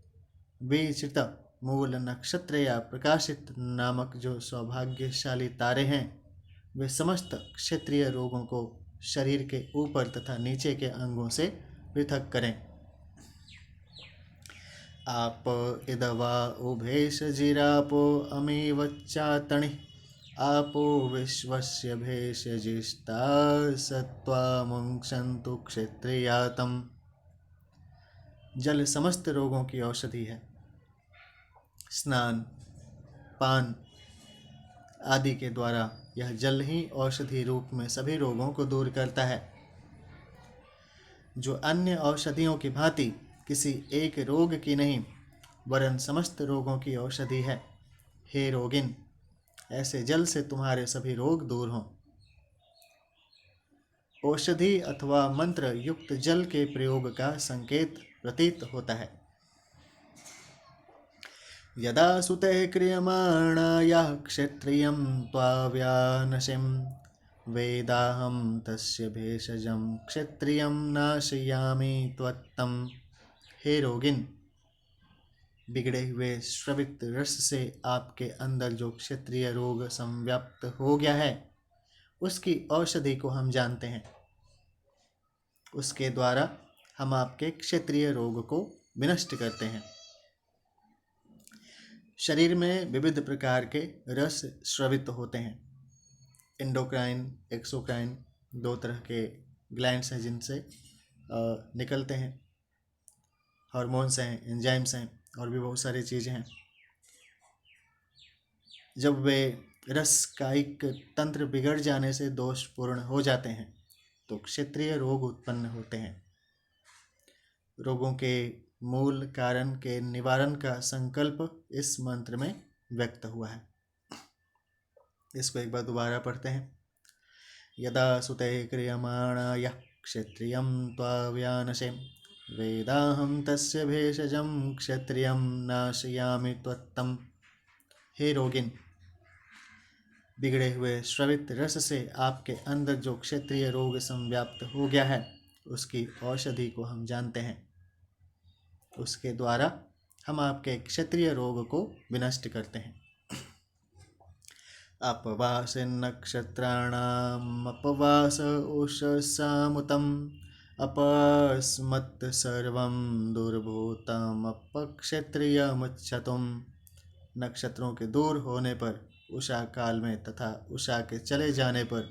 विचित मूल नक्षत्र या प्रकाशित नामक जो सौभाग्यशाली तारे हैं, वे समस्त क्षेत्रीय रोगों को शरीर के ऊपर तथा नीचे के अंगों से पृथक करें। आप इदवा उभेश जिरापो अमीवच्चातणि आपो विश्वस्य भेषजिष्टा सत्वा मुंक्षन्तु क्षेत्रियातम्। जल समस्त रोगों की औषधि है। स्नान पान आदि के द्वारा यह जल ही औषधि रूप में सभी रोगों को दूर करता है। जो अन्य औषधियों की भांति किसी एक रोग की नहीं, वरन समस्त रोगों की औषधि है। हे रोगिन, ऐसे जल से तुम्हारे सभी रोग दूर हों। औषधि अथवा मंत्र युक्त जल के प्रयोग का संकेत प्रतीत होता है। यदा सुते क्रियमाणायाः क्षत्रियं त्वाव्यानशिं वेदाहं तस्य भेषजं क्षत्रियं नाशयामि त्वत्तं। हे रोगिन, बिगड़े हुए श्रवित रस से आपके अंदर जो क्षत्रिय रोग संव्याप्त हो गया है, उसकी औषधि को हम जानते हैं। उसके द्वारा हम आपके क्षत्रिय रोग को विनष्ट करते हैं। शरीर में विविध प्रकार के रस स्रवित होते हैं। एंडोक्राइन, एक्सोक्राइन, दो तरह के ग्लैंड्स हैं जिनसे निकलते हैं। हार्मोन्स हैं, एंजाइम्स हैं और भी बहुत सारी चीज़ें हैं। जब वे रस कायिक तंत्र बिगड़ जाने से दोषपूर्ण हो जाते हैं तो क्षत्रिय रोग उत्पन्न होते हैं। रोगों के मूल कारण के निवारण का संकल्प इस मंत्र में व्यक्त हुआ है। इसको एक बार दोबारा पढ़ते हैं। यदा सुते क्रियमाणाय क्षत्रियं त्वाव्यानशे वेदाहं तस्य भेषजं क्षत्रियं नाशयामि त्वत्तं। हे रोगिन, बिगड़े हुए श्रवित रस से आपके अंदर जो क्षत्रिय रोग संव्याप्त हो गया है, उसकी औषधि को हम जानते हैं। उसके द्वारा हम आपके क्षत्रिय रोग को विनष्ट करते हैं। अपवास नक्षत्राणाम अपवास उषसामुतम अपस्मत् सर्वं दुर्भूतम अपक्षत्रियमुच्यतुम। नक्षत्रों के दूर होने पर, उषा काल में तथा उषा के चले जाने पर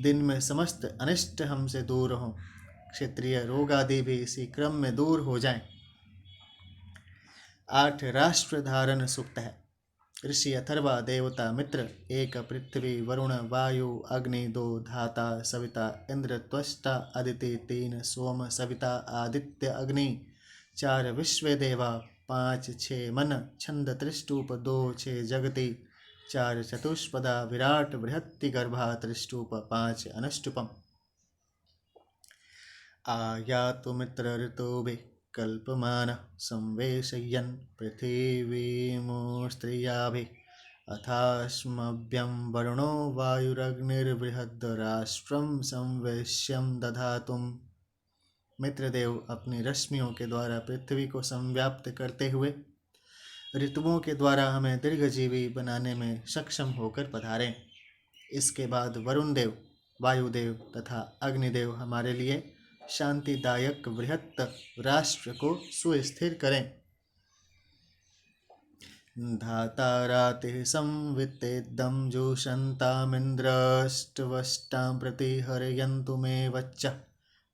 दिन में समस्त अनिष्ट हमसे दूर हों। क्षत्रिय रोग आदि भी इसी क्रम में दूर हो जाएं। 8 राष्ट्र धारण सूक्त है। ऋषि अथर्वा, देवता मित्र 1, पृथ्वी वरुण वायु अग्नि 2, धाता सविता इंद्र त्वष्टा अदिति 3, सोम सविता आदित्य अग्नि 4, विश्व देवा 5, 6 मन छंद त्रिष्टुप 2, 6 जगति 4, चतुष्पदा विराट बृहत्ति गर्भा त्रिष्टुप 5 अनुष्टुपम। आयातु मित्र ऋतुभिः कल्पमान संवेशयन् पृथिवीमुस्त्रियाभिः अथाश्मभ्यं वरुणो वायुरग्निर्बृहद्राष्ट्रं संवेश्यं दधातुम्। मित्रदेव अपनी रश्मियों के द्वारा पृथ्वी को संव्याप्त करते हुए ऋतुओं के द्वारा हमें दीर्घजीवी बनाने में सक्षम होकर पधारें। इसके बाद वरुण देव, वायुदेव तथा अग्निदेव हमारे लिए शांतिदायक बृहत् राष्ट्र को सुस्थिर करें। धाता रातिः संवित्तेदं जुषन्तामिन्द्रष्टवष्टां प्रतिहरयन्तु मे वच्चः।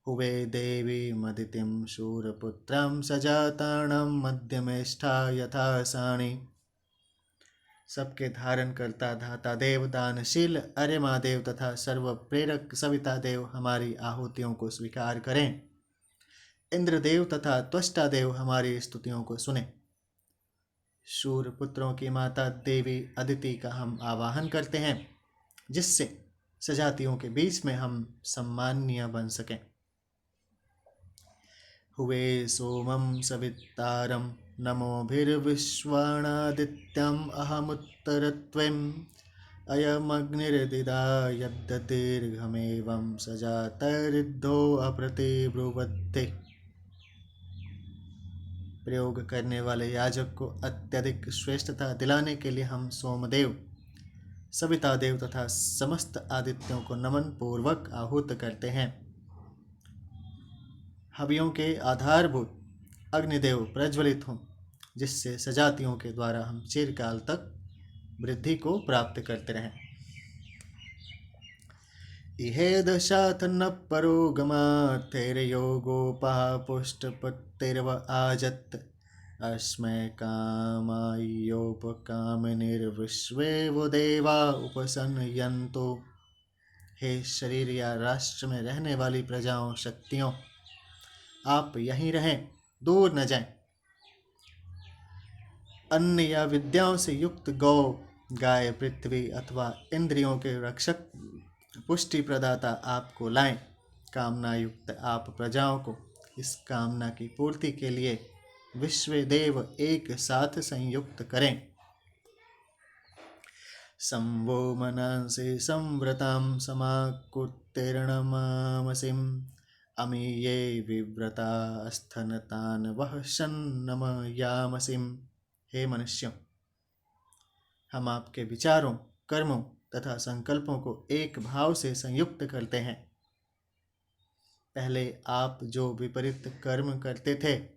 हुवे देवी मदितिं शूरपुत्रां सजाताणां मध्यमेष्ठा यथा साणी। सबके धारण करता धाता देव, दानशील अर्यमा देव तथा सर्व प्रेरक सविता देव हमारी आहुतियों को स्वीकार करें। इंद्रदेव तथा त्वष्टा देव हमारी स्तुतियों को सुने। शूर पुत्रों की माता देवी अदिति का हम आवाहन करते हैं, जिससे सजातियों के बीच में हम सम्माननीय बन सकें। हुवे सोमं सवितारं नमोभिर्विश्वाणादित्यम् अहमुत्तरत्वम् अयमग्निर्दिदा यद्दीर्घमेवं सजातरिद्धो अप्रतिब्रुवते। प्रयोग करने वाले याजक को अत्यधिक श्रेष्ठता दिलाने के लिए हम सोमदेव, सविता देव तथा समस्त आदित्यों को नमन पूर्वक आहूत करते हैं। हवियों के आधारभूत अग्निदेव प्रज्वलित हों, जिससे सजातियों के द्वारा हम चिरकाल तक वृद्धि को प्राप्त करते रहें। इहेदशाथ न परोगमार्थैर्योगोपः पुष्टपत्तिर्व आजत् अस्मै कामायोपकामिनीर्विश्वे वो देवा उपसंयन्तो। हे शरीर या राष्ट्र में रहने वाली प्रजाओं, शक्तियों, आप यहीं रहें, दूर न जाएं। अन्न या विद्याओं से युक्त गौ, गाय पृथ्वी अथवा इंद्रियों के रक्षक पुष्टि प्रदाता आपको लाएं। कामना युक्त आप प्रजाओं को इस कामना की पूर्ति के लिए विश्व देव एक साथ संयुक्त करें। संवो मनांसि संव्रतां समाकुत्तीर्णमामसिं अमीये विव्रता स्थनतान वह शन्नमयामसिं। हे मनुष्यों, हम आपके विचारों, कर्मों तथा संकल्पों को एक भाव से संयुक्त करते हैं। पहले आप जो विपरीत कर्म करते थे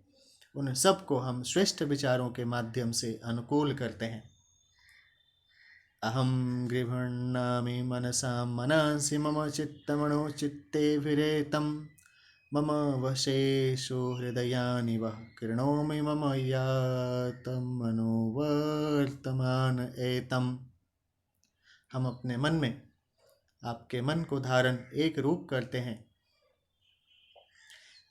उन सब को हम श्रेष्ठ विचारों के माध्यम से अनुकूल करते हैं। अहम गृह्णामि मनसा मनांसि मम चित्तमनो चित्ते विरेतम मम वशेषु हृदयानि वह कृणोमि मम यातम मनोवर्तमान एतम। हम अपने मन में आपके मन को धारण एक रूप करते हैं।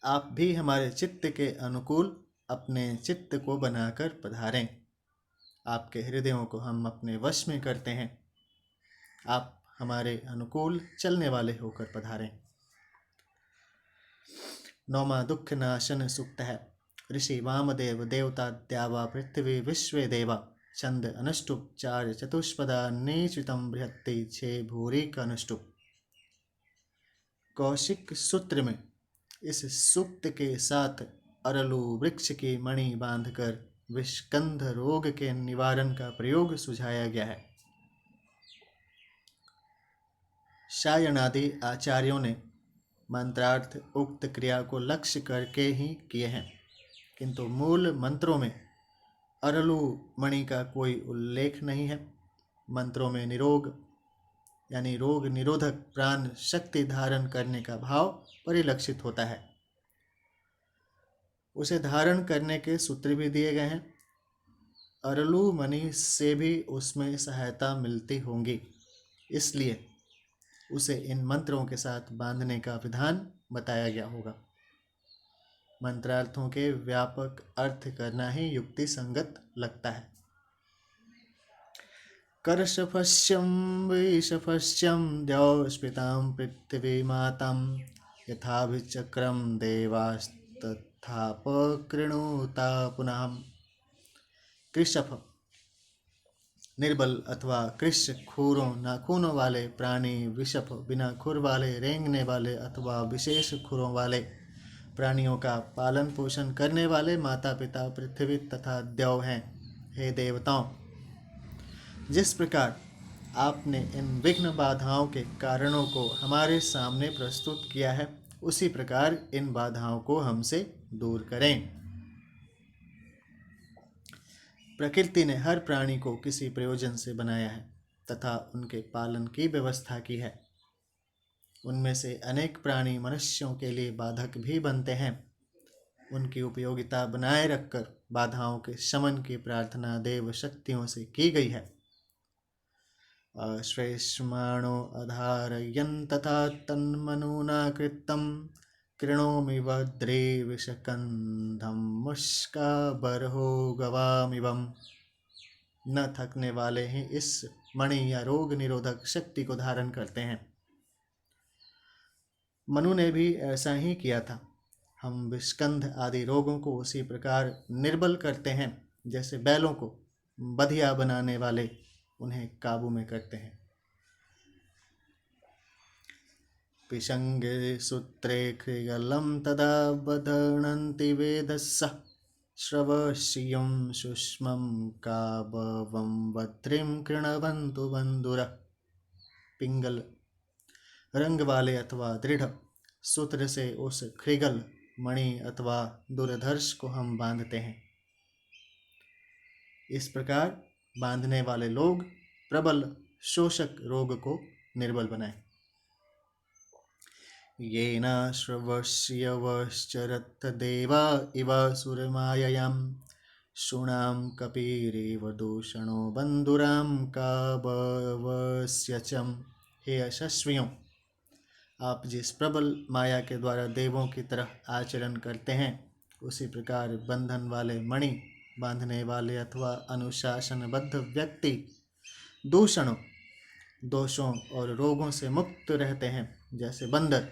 आप भी हमारे चित्त के अनुकूल अपने चित्त को बनाकर पधारें। आपके हृदयों को हम अपने वश में करते हैं। आप हमारे अनुकूल चलने वाले होकर पधारें। 9वां दुख नाशन सूक्त है। ऋषि वामदेव देवता द्यावा पृथ्वी विश्व देवा छंद अनुष्टुप 4 चतुष्पदा निश्चितम बृहत्ति 6 भूरी का अनुष्टुप। कौशिक सूत्र में इस सूक्त के साथ अरलू वृक्ष की मणि बांधकर विषकंध रोग के निवारण का प्रयोग सुझाया गया है। शायनादि आचार्यों ने मंत्रार्थ उक्त क्रिया को लक्ष्य करके ही किए हैं, किंतु मूल मंत्रों में अरलू मणि का कोई उल्लेख नहीं है। मंत्रों में निरोग यानी रोग निरोधक प्राण शक्ति धारण करने का भाव परिलक्षित होता है। उसे धारण करने के सूत्र भी दिए गए हैं। अरलू मणि से भी उसमें सहायता मिलती होंगी, इसलिए उसे इन मंत्रों के साथ बांधने का विधान बताया गया होगा। मंत्रार्थों के व्यापक अर्थ करना ही युक्ति संगत लगता है। कर्षफश्यं विषफश्यं द्यौस्पृतां पृथ्वी मातां यथाभिचक्रं देवास्तथापकृणुता पुनः। कृषफ निर्बल अथवा कृष्ण खूरों नाखूनों वाले प्राणी, विषफ बिना खुर वाले, रेंगने वाले अथवा विशेष खुरों वाले प्राणियों का पालन पोषण करने वाले माता पिता पृथ्वी तथा द्यौ हैं। हे देवताओं, जिस प्रकार आपने इन विघ्न बाधाओं के कारणों को हमारे सामने प्रस्तुत किया है, उसी प्रकार इन बाधाओं को हमसे दूर करें। प्रकृति ने हर प्राणी को किसी प्रयोजन से बनाया है तथा उनके पालन की व्यवस्था की है। उनमें से अनेक प्राणी मनुष्यों के लिए बाधक भी बनते हैं। उनकी उपयोगिता बनाए रखकर बाधाओं के शमन की प्रार्थना देव शक्तियों से की गई है। अश्रेष्माणो अधारयन् तथा तन्मनुना कृतं कृणोमि वज्रे विषकंधम मुष्का बरहो गवामिवम। न थकने वाले ही इस मणि या रोग निरोधक शक्ति को धारण करते हैं। मनु ने भी ऐसा ही किया था। हम विषकंध आदि रोगों को उसी प्रकार निर्बल करते हैं जैसे बैलों को बधिया बनाने वाले उन्हें काबू में करते हैं। पिशंगे सूत्रे कृगलं तदा बधनन्ति वेदस्सः श्रवश्रियं शुष्मं काबवं वध्रिं कृणवन्तु बंधुरः। पिंगल रंग वाले अथवा दृढ़ सूत्र से उस खृगल मणि अथवा दुर्धर्ष को हम बांधते हैं। इस प्रकार बांधने वाले लोग प्रबल शोषक रोग को निर्बल बनाएं। येना श्रवश्यवश्चरत देवा इव सुरमाययां शूणां कपिरेव दूषणो बंधुरां काबवस्यचम। हे यशस्वियों, आप जिस प्रबल माया के द्वारा देवों की तरह आचरण करते हैं, उसी प्रकार बंधन वाले मणि बांधने वाले अथवा अनुशासनबद्ध व्यक्ति दूषणों, दोषों और रोगों से मुक्त रहते हैं, जैसे बंदर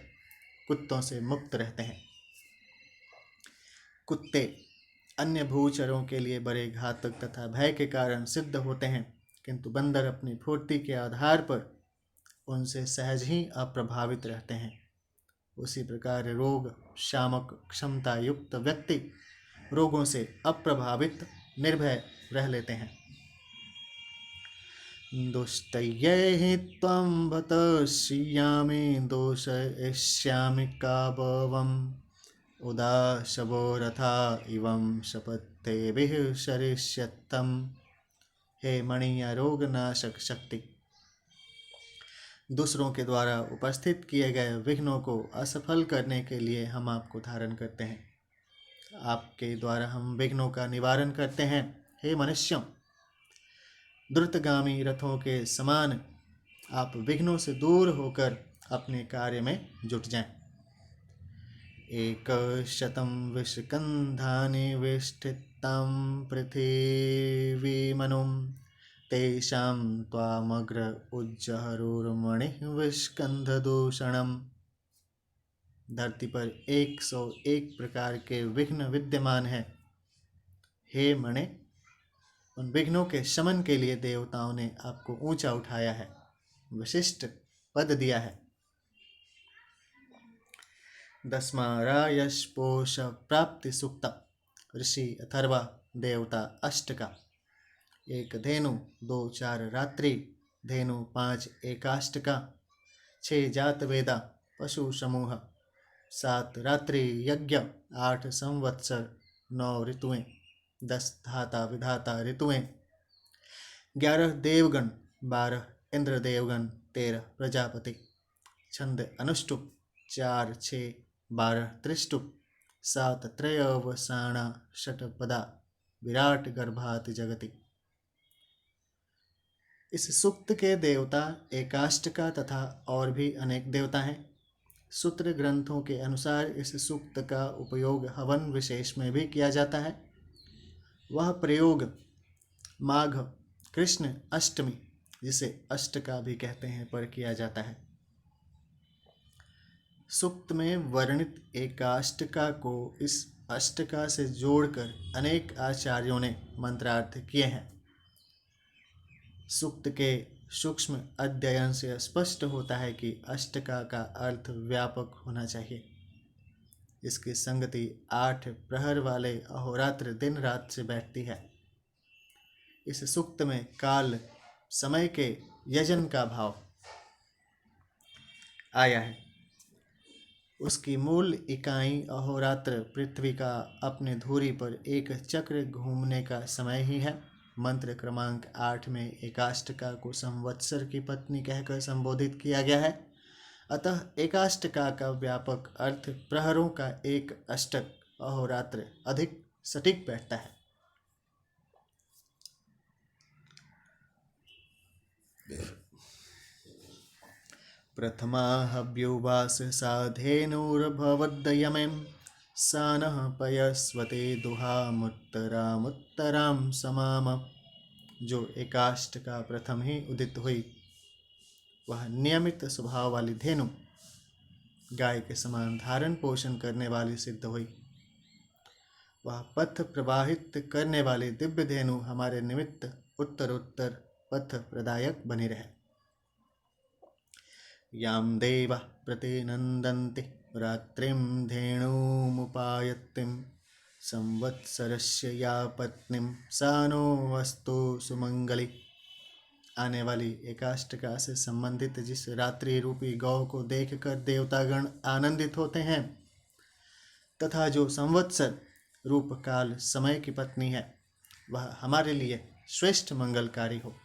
कुत्तों से मुक्त रहते हैं। कुत्ते अन्य भूचरों के लिए बड़े घातक तथा भय के कारण सिद्ध होते हैं, किंतु बंदर अपनी फुर्ती के आधार पर उनसे सहज ही अप्रभावित रहते हैं। उसी प्रकार रोग शामक क्षमता युक्त व्यक्ति रोगों से अप्रभावित निर्भय रह लेते हैं। दुष्टये त्वं भतश्यामि दोषयिष्यामि काभवम् उदाशवो रथा इवं शपथेभिः शरिष्यत्तम्। हे मणि या रोग नाशक शक्ति, दूसरों के द्वारा उपस्थित किए गए विघ्नों को असफल करने के लिए हम आपको धारण करते हैं। आपके द्वारा हम विघ्नों का निवारण करते हैं। हे मनुष्यों, द्रुतगामी रथों के समान आप विघ्नों से दूर होकर अपने कार्य में जुट जाएं। एकशतं विषकन्धानि विष्ठितां पृथिवीमनुं तेषां त्वामग्र उज्जहरुर्मणिः विष्कन्धदूषणम्। धरती पर 101 प्रकार के विघ्न विद्यमान हैं। हे मणे, उन विघ्नों के शमन के लिए देवताओं ने आपको ऊंचा उठाया है, विशिष्ट पद दिया है। 10वां रायस्पोष प्राप्ति सुक्ता, ऋषि अथर्वा देवता अष्टका। 1 धेनु, 2 4 रात्रि धेनु, 5 एकाष्टका, 6 जात वेदा पशु समूह, 7 रात्रि यज्ञ, 8 संवत्सर, 9 ऋतुएं, 10 धाता विधाता ऋतुएं, 11 देवगण, 12 इंद्र देवगण, 13 प्रजापति, छंद अनुष्टुप, 4 6 12 त्रिष्टुप, 7 त्रयवसाणा षटपदा, विराट गर्भात जगति। इस सूक्त के देवता एकाष्टका तथा और भी अनेक देवता हैं। सूत्र ग्रंथों के अनुसार इस सूक्त का उपयोग हवन विशेष में भी किया जाता है। वह प्रयोग माघ कृष्ण अष्टमी, जिसे अष्टका भी कहते हैं, पर किया जाता है। सूक्त में वर्णित एकाष्टका को इस अष्टका से जोड़कर अनेक आचार्यों ने मंत्रार्थ किए हैं। सूक्त के सूक्ष्म अध्ययन से स्पष्ट होता है कि अष्टका का अर्थ व्यापक होना चाहिए। इसकी संगति 8 प्रहर वाले अहोरात्र दिन रात से बैठती है। इस सूक्त में काल समय के यजन का भाव आया है। उसकी मूल इकाई अहोरात्र पृथ्वी का अपने धुरी पर एक चक्र घूमने का समय ही है। मंत्र क्रमांक 8 में एकाष्टका को संवत्सर की पत्नी कहकर संबोधित किया गया है। अतः एकाष्टका का व्यापक अर्थ प्रहरों का एक अष्टक अहोरात्र अधिक सटीक बैठता है। प्रथमा हव्योवास साधेनुर्भवद्यमें सा नः पयस्वते दुहामुत्तरामुत्तरां समाम। जो एकाष्ट का प्रथम ही उदित हुई, वह नियमित स्वभाव वाली धेनु गाय के समान धारण पोषण करने वाली सिद्ध हुई। वह पथ प्रवाहित करने वाली दिव्य धेनु हमारे निमित्त उत्तरोत्तर पथ प्रदायक बनी रहे। यां देवा प्रतिनंदन्ति रात्रिं धेनुमुपायत्तिं संवत्सरस्य या पत्नीं सा नो अस्तु सुमंगली। आने वाली एकाष्टका से संबंधित जिस रात्रि रूपी गौ को देखकर देवतागण आनंदित होते हैं, तथा जो संवत्सर रूप काल समय की पत्नी है, वह हमारे लिए श्रेष्ठ मंगलकारी हो।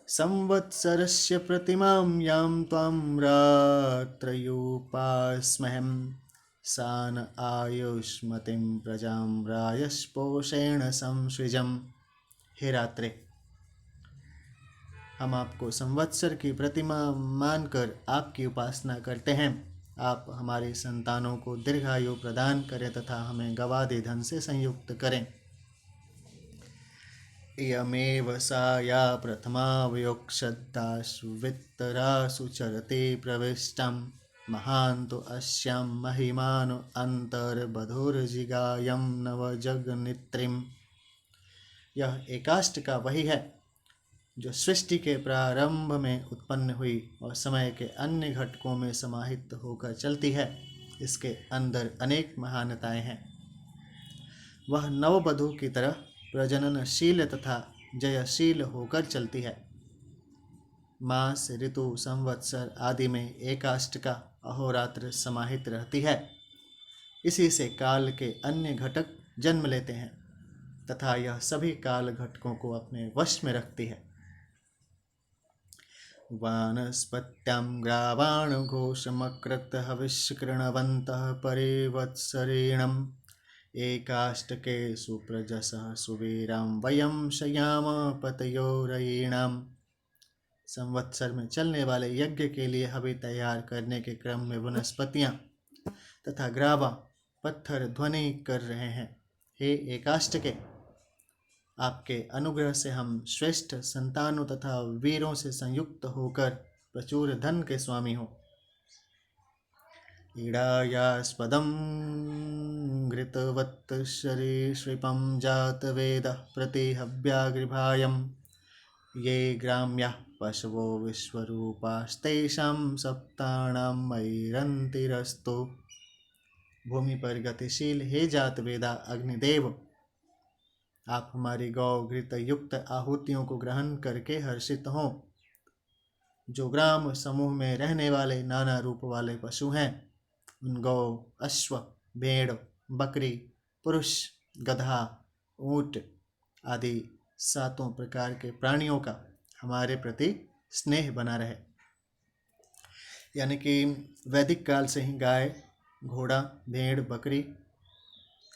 संवत्सरस्य प्रतिमां यां त्वां रात्रयोपास्महं सा न आयुष्मतिं प्रजां रायस्पोषेण संसृजम्। हे रात्रे, हम आपको संवत्सर की प्रतिमा मानकर आपकी उपासना करते हैं। आप हमारी संतानों को दीर्घायु प्रदान करें तथा हमें गवादि धन से संयुक्त करें। इयमेव सा या प्रथमा वियोक्षदासु वित्तरासु चरते प्रविष्टं महान्तु अस्यां महिमानु अंतर्बधुर्जिगायं नवजगनित्रिम्। यह एकाष्ट का वही है जो सृष्टि के प्रारंभ में उत्पन्न हुई और समय के अन्य घटकों में समाहित होकर चलती है। इसके अंदर अनेक महानताएं हैं। वह नववधू की तरह प्रजननशील तथा जयशील होकर चलती है। मास, ऋतु, संवत्सर आदि में एकाष्टिका अहोरात्र समाहित रहती है। इसी से काल के अन्य घटक जन्म लेते हैं तथा यह सभी काल घटकों को अपने वश में रखती है। वानस्पत्यां ग्रावाणघोषमकृत हविष्कृण्वन्तः परिवत्सरेणम् एकाष्टके सुप्रजसः सुवीरां वयं शयाम पतयोरयीणाम्। संवत्सर में चलने वाले यज्ञ के लिए हवि तैयार करने के क्रम में वनस्पतियां तथा ग्रावा पत्थर ध्वनि कर रहे हैं। हे एकाष्टके, आपके अनुग्रह से हम श्रेष्ठ संतानों तथा वीरों से संयुक्त होकर प्रचुर धन के स्वामी हो। ईडायास्पदं घृतवत् सरीसृपं जातवेदः प्रतिहव्यागृभायं ये ग्राम्याः पशवो विश्वरूपास्तेषां सप्तानां मयिरन्तिरस्तु। भूमि पर गतिशील हे जातवेदा अग्निदेव, आप हमारी गौ घृत युक्त आहुतियों को ग्रहण करके हर्षित हों। जो ग्राम समूह में रहने वाले नाना रूप वाले पशु हैं, उन गौ, अश्व, भेड़, बकरी, पुरुष, गधा, ऊंट आदि 7 प्रकार के प्राणियों का हमारे प्रति स्नेह बना रहे। यानी कि वैदिक काल से ही गाय, घोड़ा, भेड़, बकरी,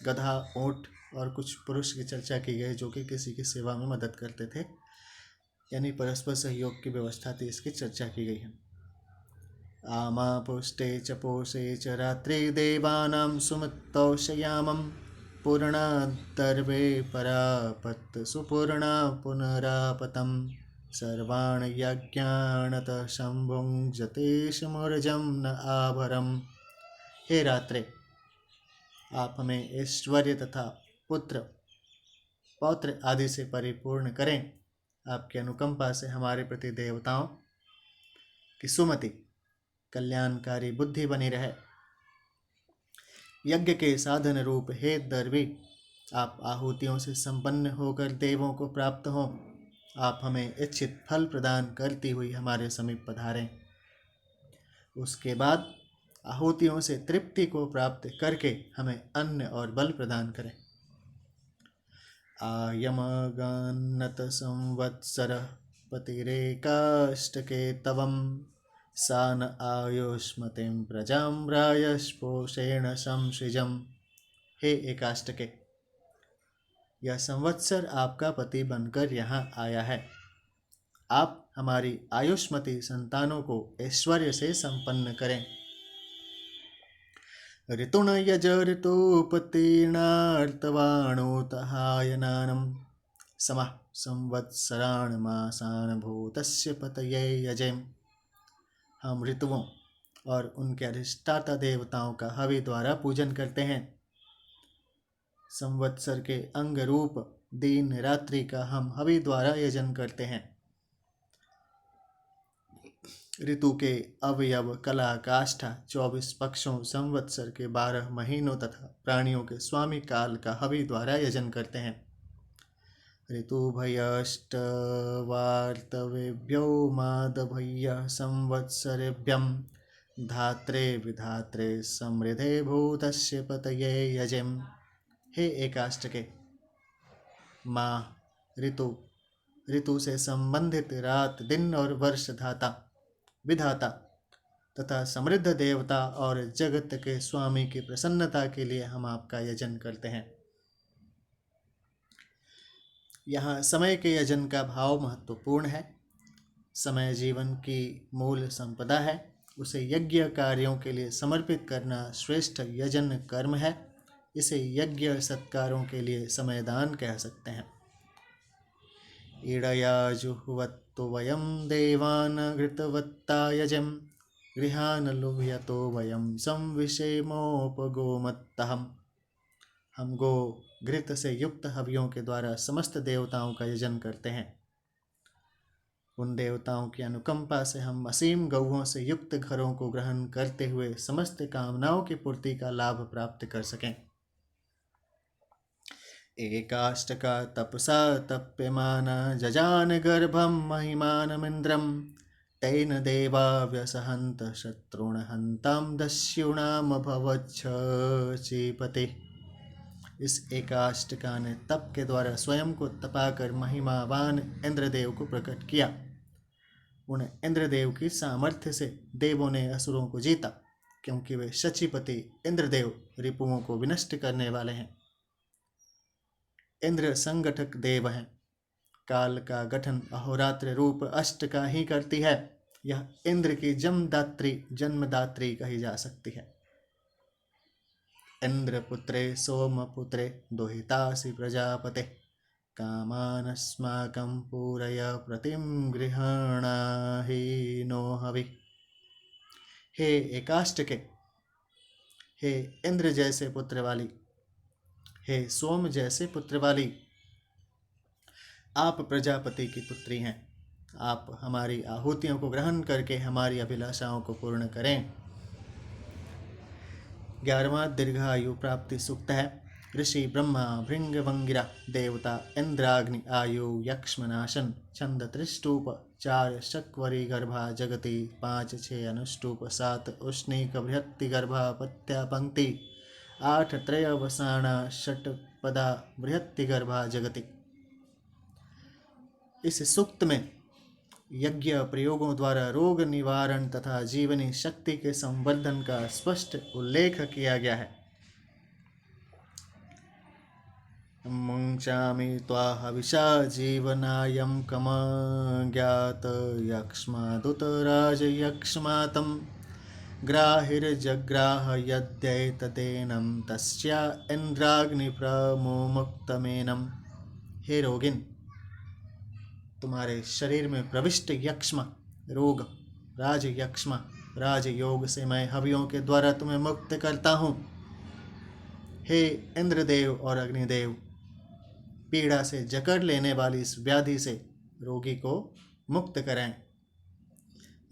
गधा, ऊंट और कुछ पुरुष की चर्चा की गई जो कि किसी की सेवा में मदद करते थे, यानी परस्पर सहयोग की व्यवस्था थी, इसकी चर्चा की गई है। आमा पुष्टे च पोषे च रात्रि देवानां सुमतौषयामं पूर्णादर्वे परापत् सुपूर्णा पुनरापतं सर्वान् यज्ञानतः शम्भुञ्जतेशमुर्जं न आभरम्। हे रात्रे, आप हमें ऐश्वर्य तथा पुत्र, पौत्र आदि से परिपूर्ण करें। आपकी अनुकंपा से हमारे प्रति देवताओं की सुमति, कल्याणकारी बुद्धि बनी रहे। यज्ञ के साधन रूप हे दर्वी, आप आहुतियों से संपन्न होकर देवों को प्राप्त हों। आप हमें इच्छित फल प्रदान करती हुई हमारे समीप पधारें। उसके बाद आहुतियों से तृप्ति को प्राप्त करके हमें अन्न और बल प्रदान करें। आयमगन्नत संवत्सरः पतिरेकाष्टके तवं सा न आयुष्मतिं प्रजां रायस्पोषेण संसृजम्। हे एकाष्टके, यह संवत्सर आपका पति बनकर यहाँ आया है। आप हमारी आयुष्मती संतानों को ऐश्वर्य से संपन्न करें। ऋतुन यज ऋतुपतीर्णार्तवाणोतहायनानं समः संवत्सरान् मासान् भूतस्य पतये यजेम। हम ऋतुओं और उनके अधिष्ठाता देवताओं का हवि द्वारा पूजन करते हैं। संवत्सर के अंग रूप दिन रात्रि का हम हवि द्वारा यजन करते हैं। ऋतु के अवयव, कला, काष्ठा, 24 पक्षों, संवत्सर के 12 महीनों तथा प्राणियों के स्वामी काल का हवि द्वारा यजन करते हैं। ऋतुभयष्टवार्तवेभ्यो मादभय्य संवत्सरेभ्यं धात्रे विधात्रे समृद्धे भूतस्य पतये यजेम। हे एकाष्टके, माह, ऋतु, ऋतु से संबंधित रात, दिन और वर्ष धाता, विधाता तथा समृद्ध देवता और जगत के स्वामी की प्रसन्नता के लिए हम आपका यजन करते हैं। यहाँ समय के यजन का भाव महत्वपूर्ण है। समय जीवन की मूल संपदा है। उसे यज्ञ कार्यों के लिए समर्पित करना श्रेष्ठ यजन कर्म है। इसे यज्ञ सत्कारों के लिए समयदान कह सकते हैं। ईडया जुह्वत्तु वयं देवान् घृतवत्ता यजं गृहान् लुभ्यतो वयं संविषेमोपगोमत्तहम्। हम गो घृत से युक्त हवियों के द्वारा समस्त देवताओं का यजन करते हैं। उन देवताओं की अनुकंपा से हम असीम गौओं से युक्त घरों को ग्रहण करते हुए समस्त कामनाओं की पूर्ति का लाभ प्राप्त कर सकें। एकाष्टका तपसा तप्यमाना जजान गर्भम महिमानमिन्द्रम तेन देवा व्यसहंत शत्रुण हंताम दस्युणामभवच्छीपते। इस एकाष्टका ने तप के द्वारा स्वयं को तपाकर महिमावान इंद्रदेव को प्रकट किया। उन इंद्रदेव की सामर्थ्य से देवों ने असुरों को जीता, क्योंकि वे शचीपति इंद्रदेव रिपुओं को विनष्ट करने वाले हैं। इंद्र संगठक देव हैं। काल का गठन अहोरात्र रूप अष्ट का ही करती है। यह इंद्र की जन्मदात्री कही जा सकती है। इंद्रपुत्रे सोमपुत्रे दुहितासि प्रजापते कामानस्माकं पूरय प्रतिम गृहाणाहि नो हवि। हे एकाष्टके, हे इंद्र जैसे पुत्र वाली, हे सोम जैसे पुत्र वाली, आप प्रजापति की पुत्री हैं। आप हमारी आहुतियों को ग्रहण करके हमारी अभिलाषाओं को पूर्ण करें। 11वां दीर्घायु प्राप्ति सूक्त है। ऋषि ब्रह्मा भृंग वंगिरा देवता इंद्राग्नि आयु यक्ष्मनाशन छंद त्रिष्टूप 4 शक्वरी गर्भा जगति 5 6 अनुष्टूप 7 उष्णीक बृहत्ति गर्भा पत्या पंक्ति 8 त्रयवसाणा षटपदा बृहत्ति गर्भा जगति। इस सूक्त में यज्ञ प्रयोगों द्वारा रोग निवारण तथा जीवनी शक्ति के संवर्धन का स्पष्ट उल्लेख किया गया है। मुञ्चामि त्वा हविषा जीवनायं कमज्ञात यक्ष्मादुतराजयक्ष्मातं ग्राहिर्जग्राह यद्यैततेनं तस्या इन्द्राग्निप्रमुक्तमेनं। हे रोगिन, तुम्हारे शरीर में प्रविष्ट यक्ष्मा रोग राजयक्ष्मा राजयोग से मैं हवियों के द्वारा तुम्हें मुक्त करता हूँ। हे इंद्रदेव और अग्निदेव, पीड़ा से जकड़ लेने वाली इस व्याधि से रोगी को मुक्त करें।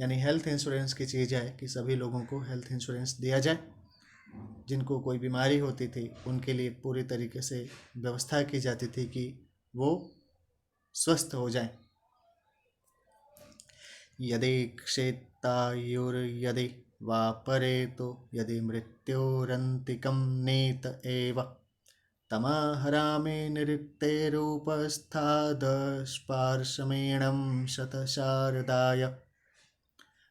यानी हेल्थ इंश्योरेंस की चीज़ है कि सभी लोगों को हेल्थ इंश्योरेंस दिया जाए। जिनको कोई बीमारी होती थी उनके लिए पूरी तरीके से व्यवस्था की जाती थी कि वो स्वस्थ हो जाएं। यदि क्षेत्तायुर्यदि वा परेतो यदि मृत्योरन्तिकं नीत एव तमाहरामि निरुक्ते रूपस्थादस्पार्शमेणं शतशारदाय।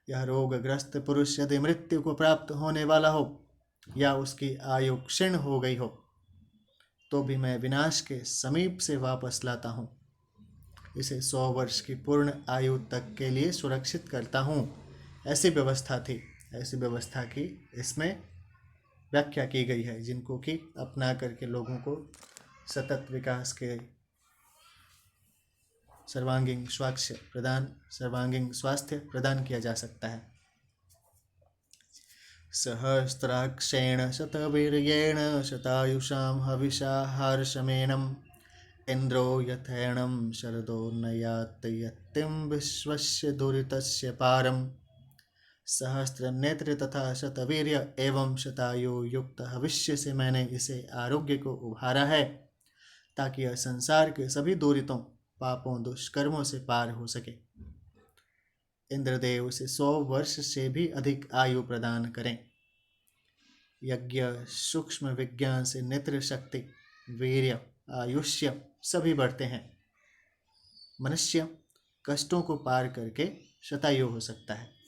यह रोगग्रस्त पुरुष यदि मृत्यु को प्राप्त होने वाला हो या उसकी आयु क्षीण हो गई हो तो भी मैं विनाश के समीप से वापस लाता हूँ। इसे 100 वर्ष की पूर्ण आयु तक के लिए सुरक्षित करता हूँ। ऐसी व्यवस्था थी, ऐसी व्यवस्था की इसमें व्याख्या की गई है, जिनको कि अपना करके लोगों को सतत विकास के सर्वांगीण स्वास्थ्य प्रदान किया जा सकता है। सहस्राक्षेण शतवीर्येण शतायुषां हविषा हर्षमेणम् इंद्रो यथेणं शरदो नयात् यत्तिं विश्वस्य दुरितस्य पारम्। सहस्त्र नेत्र तथा शतवीर्य एवं शतायु युक्त भविष्य से मैंने इसे आरोग्य को उभारा है, ताकि यह संसार के सभी दूरितों पापों दुष्कर्मों से पार हो सके। इंद्रदेव उसे 100 वर्ष से भी अधिक आयु प्रदान करें। यज्ञ सूक्ष्म विज्ञान से नेत्र शक्ति वीर्य आयुष्य सभी बढ़ते हैं। मनुष्य कष्टों को पार करके शतायु हो सकता है।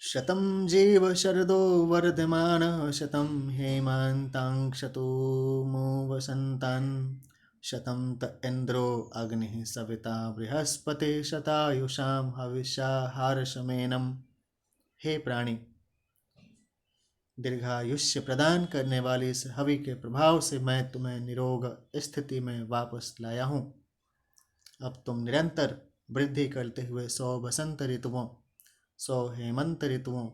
शतं जीव शरदो वर्धमान शतं हेमन्तांशतुमो वसन्तान् शतं त इंद्रो अग्निः सविता बृहस्पति शतायुषां हविषा हर्षमेनम्। हे प्राणी, दीर्घायुष्य प्रदान करने वाली इस हवि के प्रभाव से मैं तुम्हें निरोग स्थिति में वापस लाया हूँ। अब तुम निरंतर वृद्धि करते हुए 100 बसंत ऋतुओं, 100 हेमंत ऋतुओं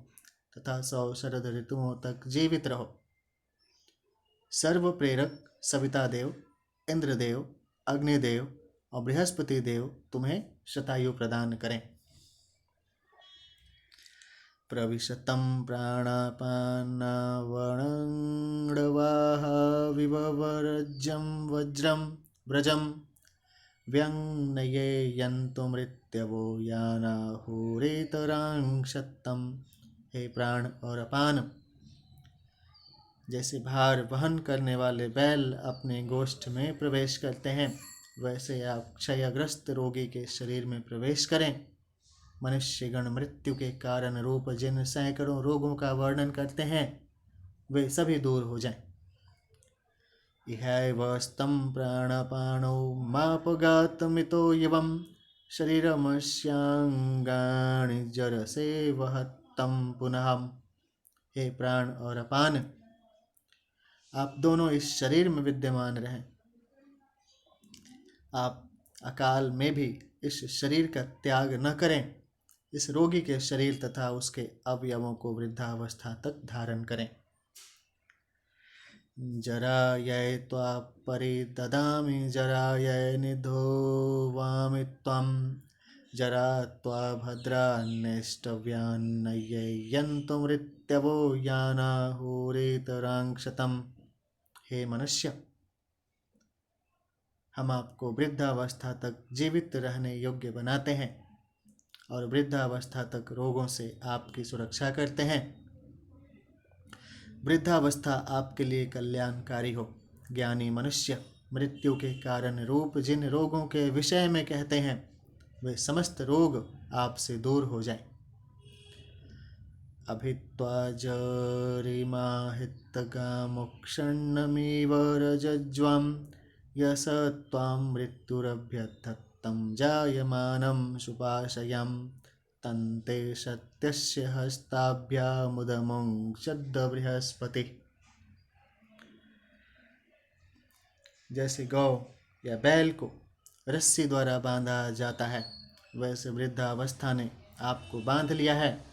तथा 100 शरद ऋतुओं तक जीवित रहो। सर्व प्रेरक सविता देव, इंद्रदेव, अग्निदेव और बृहस्पति देव तुम्हें शतायु प्रदान करें। प्रविशतं प्राणापानावणङ्गवाह विववरज्यं वज्रं व्रजं व्यङ्नयेयन्तु मृत्यवो यानाहुरेतरांशत्तम। हे प्राण और अपान, जैसे भार वहन करने वाले बैल अपने गोष्ठ में प्रवेश करते हैं, वैसे आप क्षयग्रस्त रोगी के शरीर में प्रवेश करें। मनुष्यगण मृत्यु के कारण रूप जिन सैकड़ों रोगों का वर्णन करते हैं, वे सभी दूर हो जाएं। इहैवस्तं प्राणपाणो मापगातमितो यवं शरीरमस्यांगानि जरसे वहत्तं पुनः। हे प्राण और अपान, आप दोनों इस शरीर में विद्यमान रहें। आप अकाल में भी इस शरीर का त्याग न करें। इस रोगी के शरीर तथा उसके अवयवों को वृद्धावस्था तक धारण करें। जरायै त्वा परिददामि जरायै निधोवामि त्वं जरा त्वा भद्रान्नेष्टव्यान्नय्यन्तु मृत्यवो यानाहुरेतरांक्षतम्। हे मनुष्य, हम आपको वृद्धावस्था तक जीवित रहने योग्य बनाते हैं और वृद्धावस्था तक रोगों से आपकी सुरक्षा करते हैं। वृद्धावस्था आपके लिए कल्याणकारी हो। ज्ञानी मनुष्य मृत्यु के कारण रूप जिन रोगों के विषय में कहते हैं, वे समस्त रोग आपसे दूर हो जाएं। अभित्वा जरिमाहितगामुक्षण्णमिव रजज्वां यस त्वां मृत्युरभ्यधत्तं जायमानं सुपाशयं तन्ते सत्यस्य हस्ताभ्यामुदमुञ्चद् बृहस्पति। जैसे गौ या बैल को रस्सी द्वारा बांधा जाता है, वैसे वृद्धावस्था ने आपको बांध लिया है।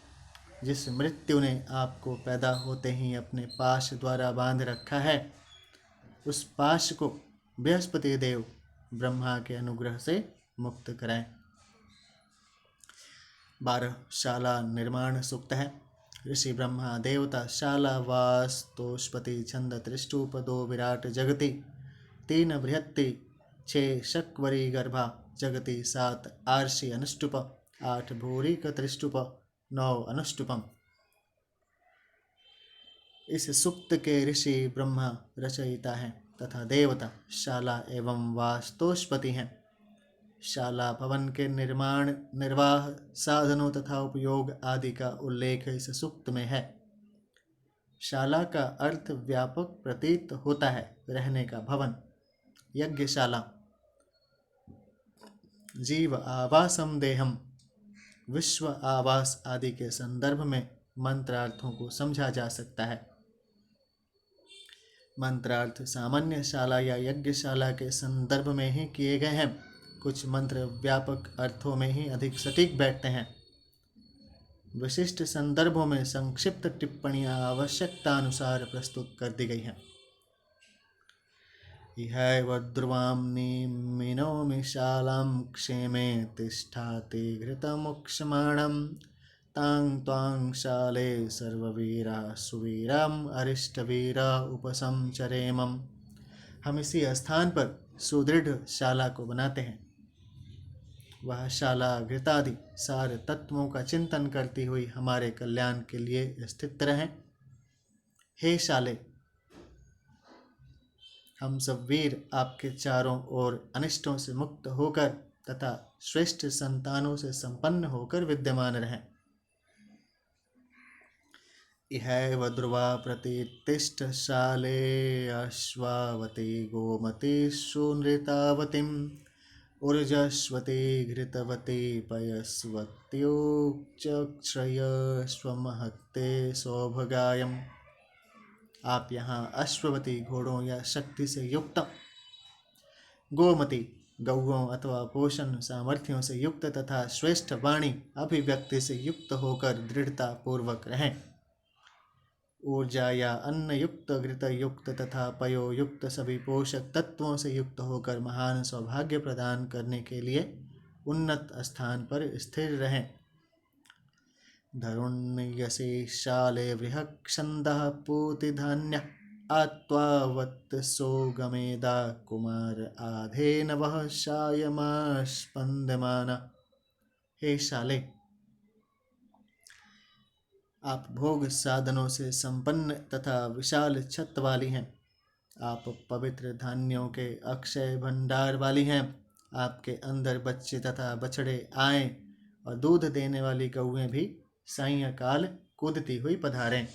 जिस मृत्यु ने आपको पैदा होते ही अपने पाश द्वारा बांध रखा है, उस पाश को बृहस्पति देव ब्रह्मा के अनुग्रह से मुक्त कराएं। 12 शाला निर्माण सूक्त है। ऋषि ब्रह्मा देवता शाला वास्तोष्पति छंद त्रिष्टुप 2 विराट जगति 3 बृहत्ति 6 शक्वरी गर्भा जगति 7 आर्षि अनुष्टुप 8 भूरी का त्रिष्टुप 9 अनुष्टुपम। इस सूक्त के ऋषि ब्रह्मा रचयिता हैं तथा देवता शाला एवं वास्तोष्पति हैं। शाला भवन के निर्माण, निर्वाह, साधनों तथा उपयोग आदि का उल्लेख इस सूक्त में है। शाला का अर्थ व्यापक प्रतीत होता है, रहने का भवन। यज्ञशाला जीव आवासम देहम, विश्व आवास आदि के संदर्भ में मंत्रार्थों को समझा जा सकता है। मंत्रार्थ सामान्य शाला या यज्ञशाला के संदर्भ में ही किए गए हैं। कुछ मंत्र व्यापक अर्थों में ही अधिक सटीक बैठते हैं। विशिष्ट संदर्भों में संक्षिप्त टिप्पणियां आवश्यकता अनुसार प्रस्तुत कर दी गई हैं। इहैव ध्रुवाम्नि मिनोमि शालां क्षेमे तिष्ठाति घृतमुक्ष्माणं तां त्वां शाले सर्ववीरा सुवीराम अरिष्टवीरा उपसंचरेमम्। हम इसी स्थान पर सुदृढ़ शाला को बनाते हैं। वह शाला घृतादि सारे तत्वों का चिंतन करती हुई हमारे कल्याण के लिए स्थित रहें। हे शाले, हम सब वीर आपके चारों ओर अनिष्टों से मुक्त होकर तथा श्रेष्ठ संतानों से संपन्न होकर विद्यमान रहें। इहैव ध्रुवा प्रतिष्ठ शाले अश्वावती गोमती सुनृतावतीं ऊर्जस्वती घृतवती पयस्वत्योक्षय स्वमहत्ते सौभगायम्। आप यहाँ अश्ववती घोड़ों या शक्ति से युक्त, गोमती गौओं अथवा पोषण सामर्थ्यों से युक्त तथा श्रेष्ठ वाणी अभिव्यक्ति से युक्त होकर दृढ़ता पूर्वक रहें। ऊर्जा या अन्न युक्त, घृत युक्त तथा पयो युक्त सभी पोषक तत्वों से युक्त होकर महान सौभाग्य प्रदान करने के लिए उन्नत स्थान पर स्थिर रहें। धरुण्यसे शाले बृहक्षन्दः पूतिधान्य आत्वावत्सो गमेदा कुमार आधेनवः शायमास्पन्दमाना। हे शाले, आप भोग साधनों से संपन्न तथा विशाल छत वाली हैं। आप पवित्र धान्यों के अक्षय भंडार वाली हैं। आपके अंदर बच्चे तथा बछड़े आएं और दूध देने वाली गौएं भी सायंकाल कूदती हुई पधारें।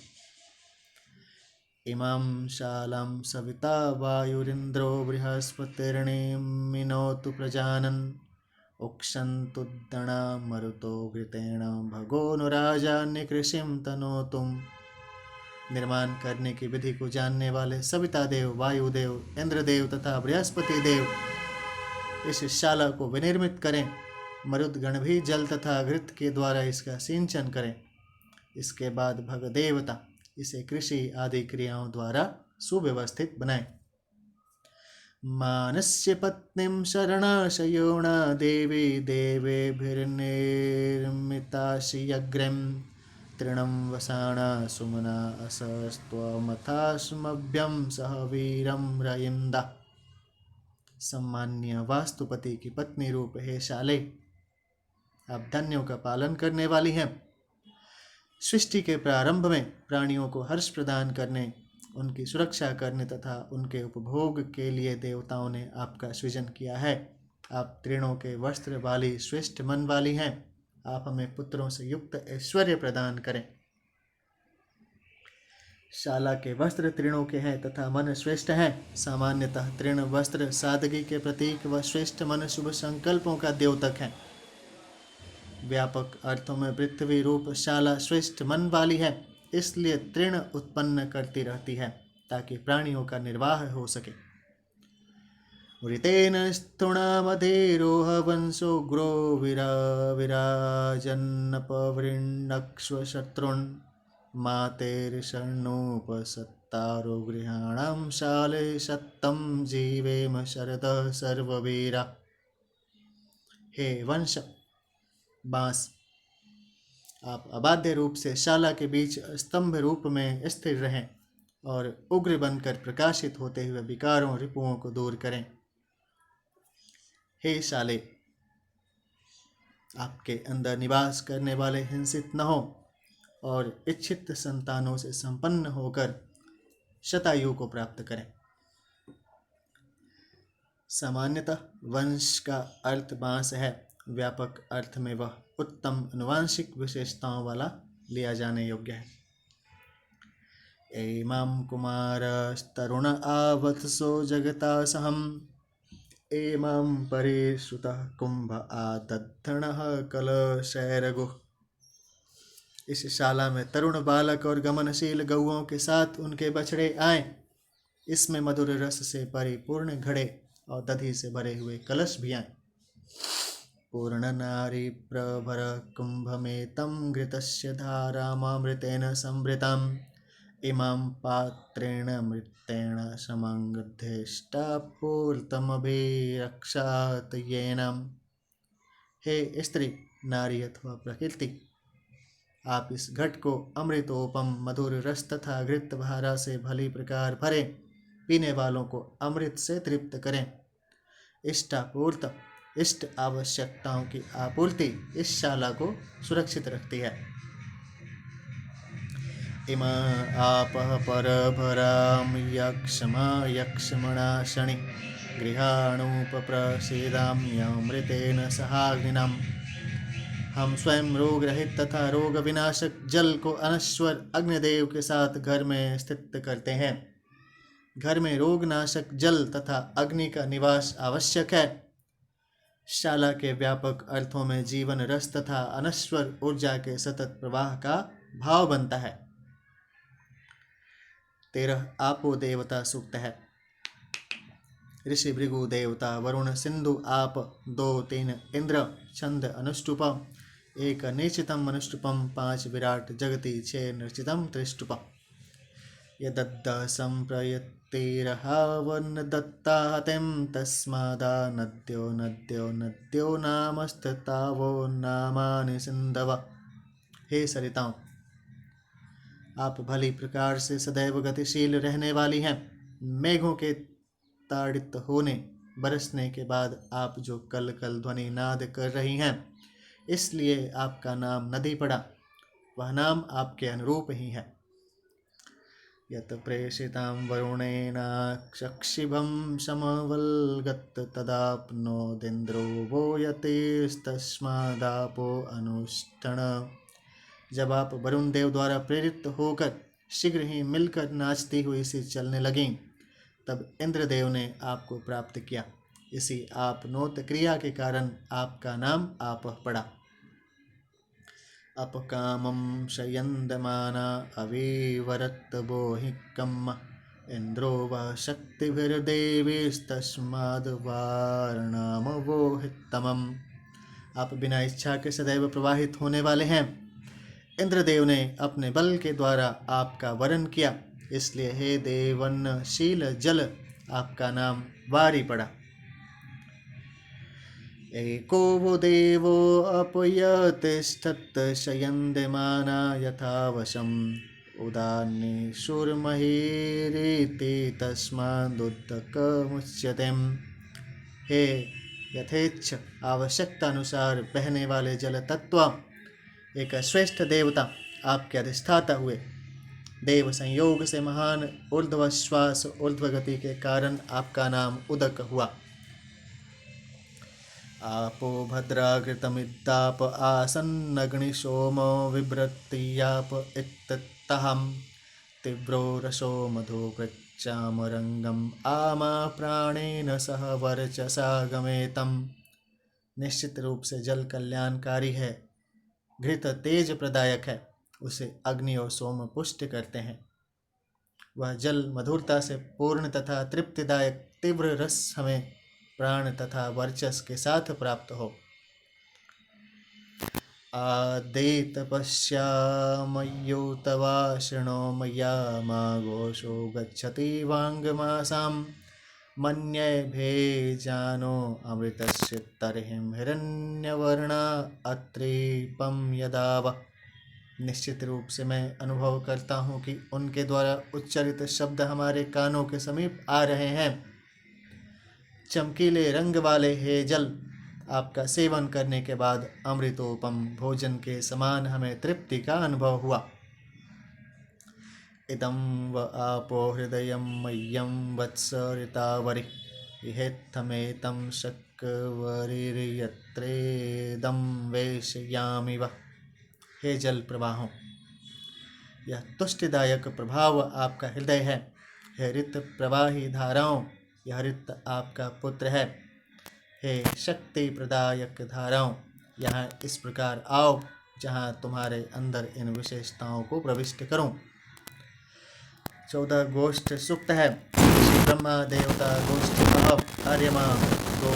इमां शालां सविता वायुरिन्द्रो बृहस्पतिर्निमिनोतु प्रजानन् उक्षन्तुद्दणा मरुतो घृतेण भगोनुराजान्य कृषिं तनोतुम। निर्माण करने की विधि को जानने वाले सविता देव, वायुदेव, इंद्रदेव तथा बृहस्पति देव इस शाला को विनिर्मित करें। मरुदगण भी जल तथा घृत के द्वारा इसका सिंचन करें। इसके बाद भग देवता इसे कृषि आदि क्रियाओं द्वारा सुव्यवस्थित बनाएं। मानस्य पत्नीं शरणाशयोणा देवी देवेभिर्निर्मिताशियग्रं तृणं वसाणा सुमना असस्त्वमथास्मभ्यं सह वीरं रयिंदा। सम्मान्य वास्तुपति की पत्नी रूप हे शाले, आप धन्यों का पालन करने वाली हैं। सृष्टि के प्रारंभ में प्राणियों को हर्ष प्रदान करने, उनकी सुरक्षा करने तथा उनके उपभोग के लिए देवताओं ने आपका सृजन किया है। आप तृणों के वस्त्र वाली श्रेष्ठ मन वाली हैं। आप हमें पुत्रों से युक्त ऐश्वर्य प्रदान करें। शाला के वस्त्र तृणों के हैं तथा मन श्रेष्ठ हैं। सामान्यतः तृण वस्त्र सादगी के प्रतीक व श्रेष्ठ मन शुभ संकल्पों का द्योतक है। व्यापक अर्थों में पृथ्वी रूप शाला श्रेष्ठ मन वाली है, इसलिए तृण उत्पन्न करती रहती है ताकि प्राणियों का निर्वाह हो सके। ऋतेन स्तुणामधेरोह वंशो ग्रो विराजन्नपवृण्णक्ष्व शत्रुन् मातेर्षण्णोपसत्तारो गृहाणां शाले सत्तं जीवेम शरदः सर्ववीरा। हे वंश बांस, आप अबाध्य रूप से शाला के बीच स्तंभ रूप में स्थिर रहें और उग्र बनकर प्रकाशित होते हुए विकारों रिपुओं को दूर करें। हे शाले, आपके अंदर निवास करने वाले हिंसित न हो और इच्छित संतानों से संपन्न होकर शतायु को प्राप्त करें। सामान्यतः वंश का अर्थ बांस है। व्यापक अर्थ में वह उत्तम आनुवांशिक विशेषताओं वाला लिया जाने योग्य है। एमां कुमारस्तरुण आवत्सो जगता सहम एमां परिश्रुतः कुंभ आदद्धणः कलशैरगुः। इस शाला में तरुण बालक और गमनशील गौओं के साथ उनके बछड़े आए। इसमें मधुर रस से परिपूर्ण घड़े और दधी से भरे हुए कलश भी आए। पूर्ण नारी प्रभर कुंभमेतं घृतस्य धारामृतेन संवृतम् इमां पात्रेण मृतेण समंगध्यष्टापूर्तमभिरक्षात येनम्। हे स्त्री, नारी अथवा प्रकृति, आप इस घट को अमृतोपम मधुर रस तथा घृत धारा से भली प्रकार भरे, पीने वालों को अमृत से तृप्त करें। इष्टापूर्त, इष्ट आवश्यकताओं की आपूर्ति इस शाला को सुरक्षित रखती है। इमा आपः परभराम यक्षमा यक्षमणाशनि गृहाणुपप्रसीदाम्यमृतेन सहाग्निनाम्। हम स्वयं रोग रहित तथा रोग विनाशक जल को अनश्वर अग्निदेव के साथ घर में स्थित करते हैं। घर में रोग नाशक जल तथा अग्नि का निवास आवश्यक है। शाला के व्यापक अर्थों में जीवन रस तथा अनश्वर ऊर्जा के सतत प्रवाह का भाव बनता है। 13 आपो देवता सूक्त है। ऋषि भृगु देवता वरुण सिंधु आप 2 3 इंद्र छंद अनुष्टुप 1 निश्चितम अनुष्टुपम 5 विराट जगति 6 निर्चितम त्रिष्टुप यदद्द संप्रयत्तिरहावन दत्ताहतिं तस्मादा नद्यो नद्यो नद्यो नामस्ततावो नामानि सिंधव। हे सरिताओं, आप भली प्रकार से सदैव गतिशील रहने वाली हैं। मेघों के ताड़ित होने बरसने के बाद आप जो कल कल ध्वनि नाद कर रही हैं, इसलिए आपका नाम नदी पड़ा। वह नाम आपके अनुरूप ही है। यत प्रेषितां वरुणेनाक्षिभं समवल्गत तदाप्नोदिन्द्रो वो यतेस्तस्मादापो अनुष्ठन। जब आप वरुण देव द्वारा प्रेरित होकर शीघ्र ही मिलकर नाचती हुई सी चलने लगीं, तब इंद्रदेव ने आपको प्राप्त किया। इसी आपनोत क्रिया के कारण आपका नाम आप पड़ा। अपकामं शयन्दमाना अविवरत बोहिकम् इंद्रो वः शक्तिभिर्देवीस्तस्माद् वारणम वोहितमम्। आप बिना इच्छा के सदैव प्रवाहित होने वाले हैं। इंद्रदेव ने अपने बल के द्वारा आपका वरण किया, इसलिए हे देवनशील जल आपका नाम वारी पड़ा। एको वो देवो अपयतिष्ठत् शयन्दमाना यथा वशम् उदानीशुर्महीरिति तस्मादुदकमुच्यते। हे यथेच्छ आवश्यकतानुसार बहने वाले जल तत्व, एक श्रेष्ठ देवता आपके अधिष्ठाता हुए। देव संयोग से महान ऊर्ध्वश्वास ऊर्ध्वगति के कारण आपका नाम उदक हुआ। आपो भद्राकृतमित्ताप आसन्नग्निशोमो विभ्रत्याप इत्तहं तीव्रो रसो मधु पृच्छामरंगम आमा प्राणेन सह वर्चसा गमेतम। निश्चित रूप से जल कल्याणकारी है, घृत तेज प्रदायक है, उसे अग्नि और सोम पुष्ट करते हैं। वह जल मधुरता से पूर्ण तथा तृप्तिदायक तीव्र रस हमें प्राण तथा वर्चस के साथ प्राप्त हो। आदे तपस्यामयोतवा शृणो मया मा घोषो गच्छति वाङ्गमासां मन्ये भेजानो अमृतस्य तर्हिं हिरण्यवर्णा अत्रिपं यदाव। निश्चित रूप से मैं अनुभव करता हूँ कि उनके द्वारा उच्चारित शब्द हमारे कानों के समीप आ रहे हैं। चमकीले रंग वाले हे जल, आपका सेवन करने के बाद अमृतोपम भोजन के समान हमें तृप्ति का अनुभव हुआ। इदं व आपो हृदयं मह्यं वत्स ऋतावरि इहेत्थमेतं शक्वरिर्यत्रेदं वेशयामि व। हे जल प्रवाहों, यह तुष्टिदायक प्रभाव आपका हृदय है। हे ऋत प्रवाही धाराओं, यह ऋत आपका पुत्र है। हे शक्ति प्रदायक धाराओं, यहाँ इस प्रकार आओ जहाँ तुम्हारे अंदर इन विशेषताओं को प्रविष्ट करूं। 14 गोष्ठ सूक्त है। श्री ब्रह्मा देवता गोष्ठ आर्यमा गो